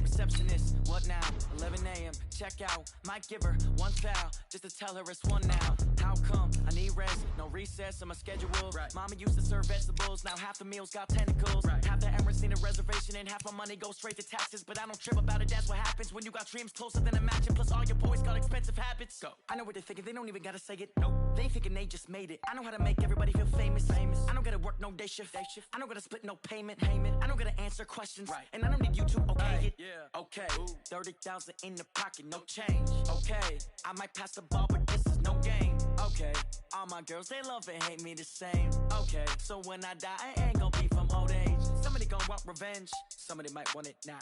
Receptionist, what now? 11 a.m., check out. Might give her one foul, just to tell her it's one now. How come? I need rest, no recess in my schedule. Right. Mama used to serve vegetables, now half the meals got tentacles. Right. Half the Emirates need a reservation and half my money goes straight to taxes. But I don't trip about it, that's what happens when you got dreams closer than a matching. Plus all your boys got expensive habits. Go. I know what they're thinking, they don't even gotta say it. Nope. They thinking they just made it. I know how to make everybody feel famous. I don't gotta work no day shift. I don't gotta split no payment. I don't gotta answer questions. Right. And I don't need you to okay it. Yeah. Okay, 30,000 in the pocket, no change. Okay, I might pass the ball, but this is no game. Okay, all my girls, they love and hate me the same. Okay, so when I die, I ain't gon' be from old age. Somebody gon' want revenge, somebody might want it now.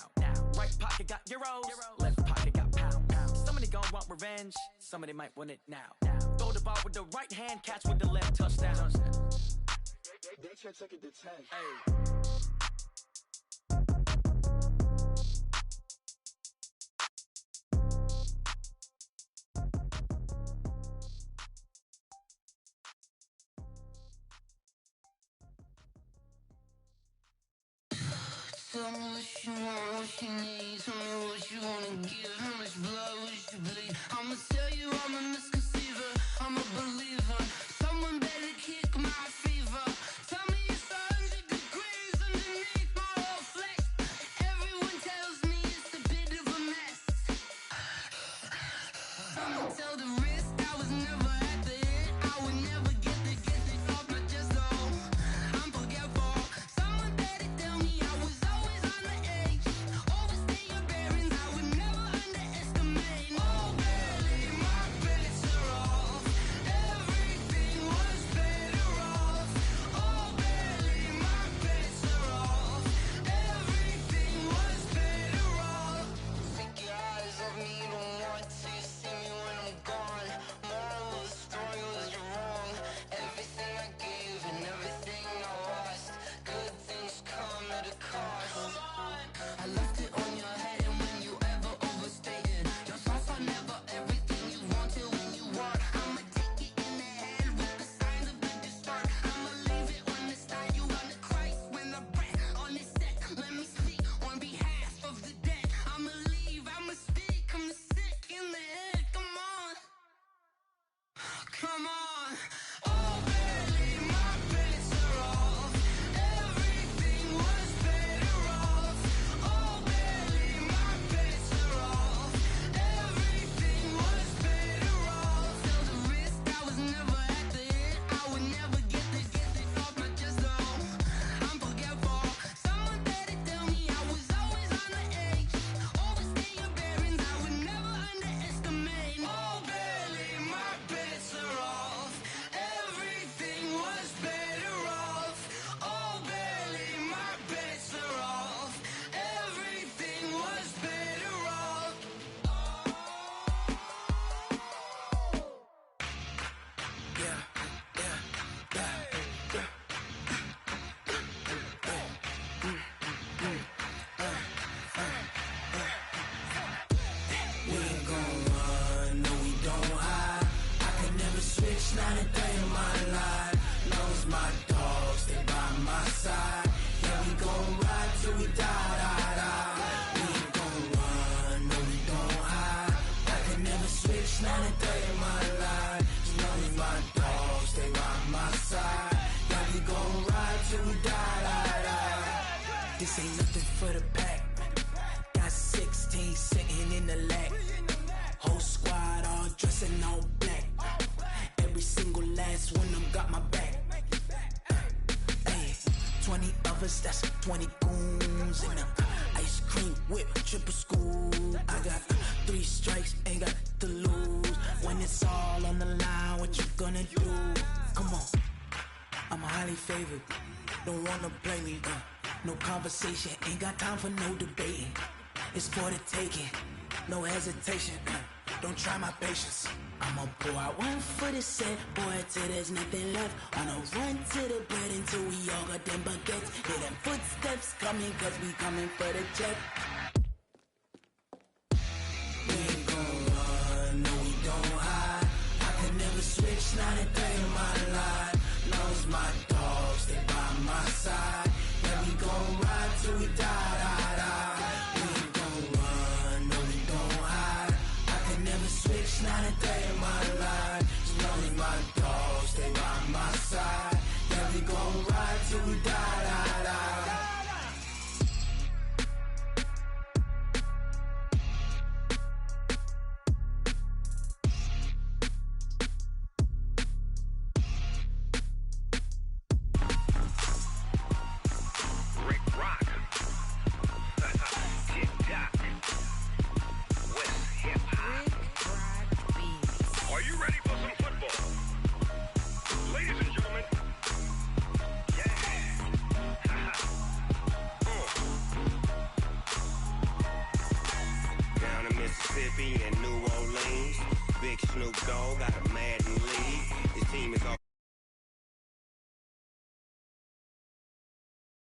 Right pocket got euros. Left pocket got pound. Somebody gon' want revenge, somebody might want it now. Throw the ball with the right hand, catch with the left, touchdown. They should take it to 10. Hey. Tell me what you want, what you need. Tell me what you wanna give. How much blood would you bleed? I'ma tell you I'm a misconceiver. I'm a believer. Someone better kick my fever. Tell me it's 100 degrees underneath my whole flesh. Everyone tells me it's a bit of a mess. I'ma tell the risk I was never at the end. I would never get the off my chest though. I'm forgetful. This ain't nothing for the pack. Got 16 sitting in the lap. Whole squad all dressing all black. Every single last one of them got my back. Hey, 20 of us, that's 20 goons in the ice cream whip, triple scoop. I got 3 strikes, ain't got to lose. When it's all on the line, what you gonna do? Come on, I'm highly favored. Don't wanna play me, no conversation, ain't got time for no debating. It's for the taking, no hesitation. Don't try my patience. I'ma pour out one for the set, boy, till there's nothing left. On a run to the bread until we all got them baguettes. Hear them footsteps coming, cause we coming for the check.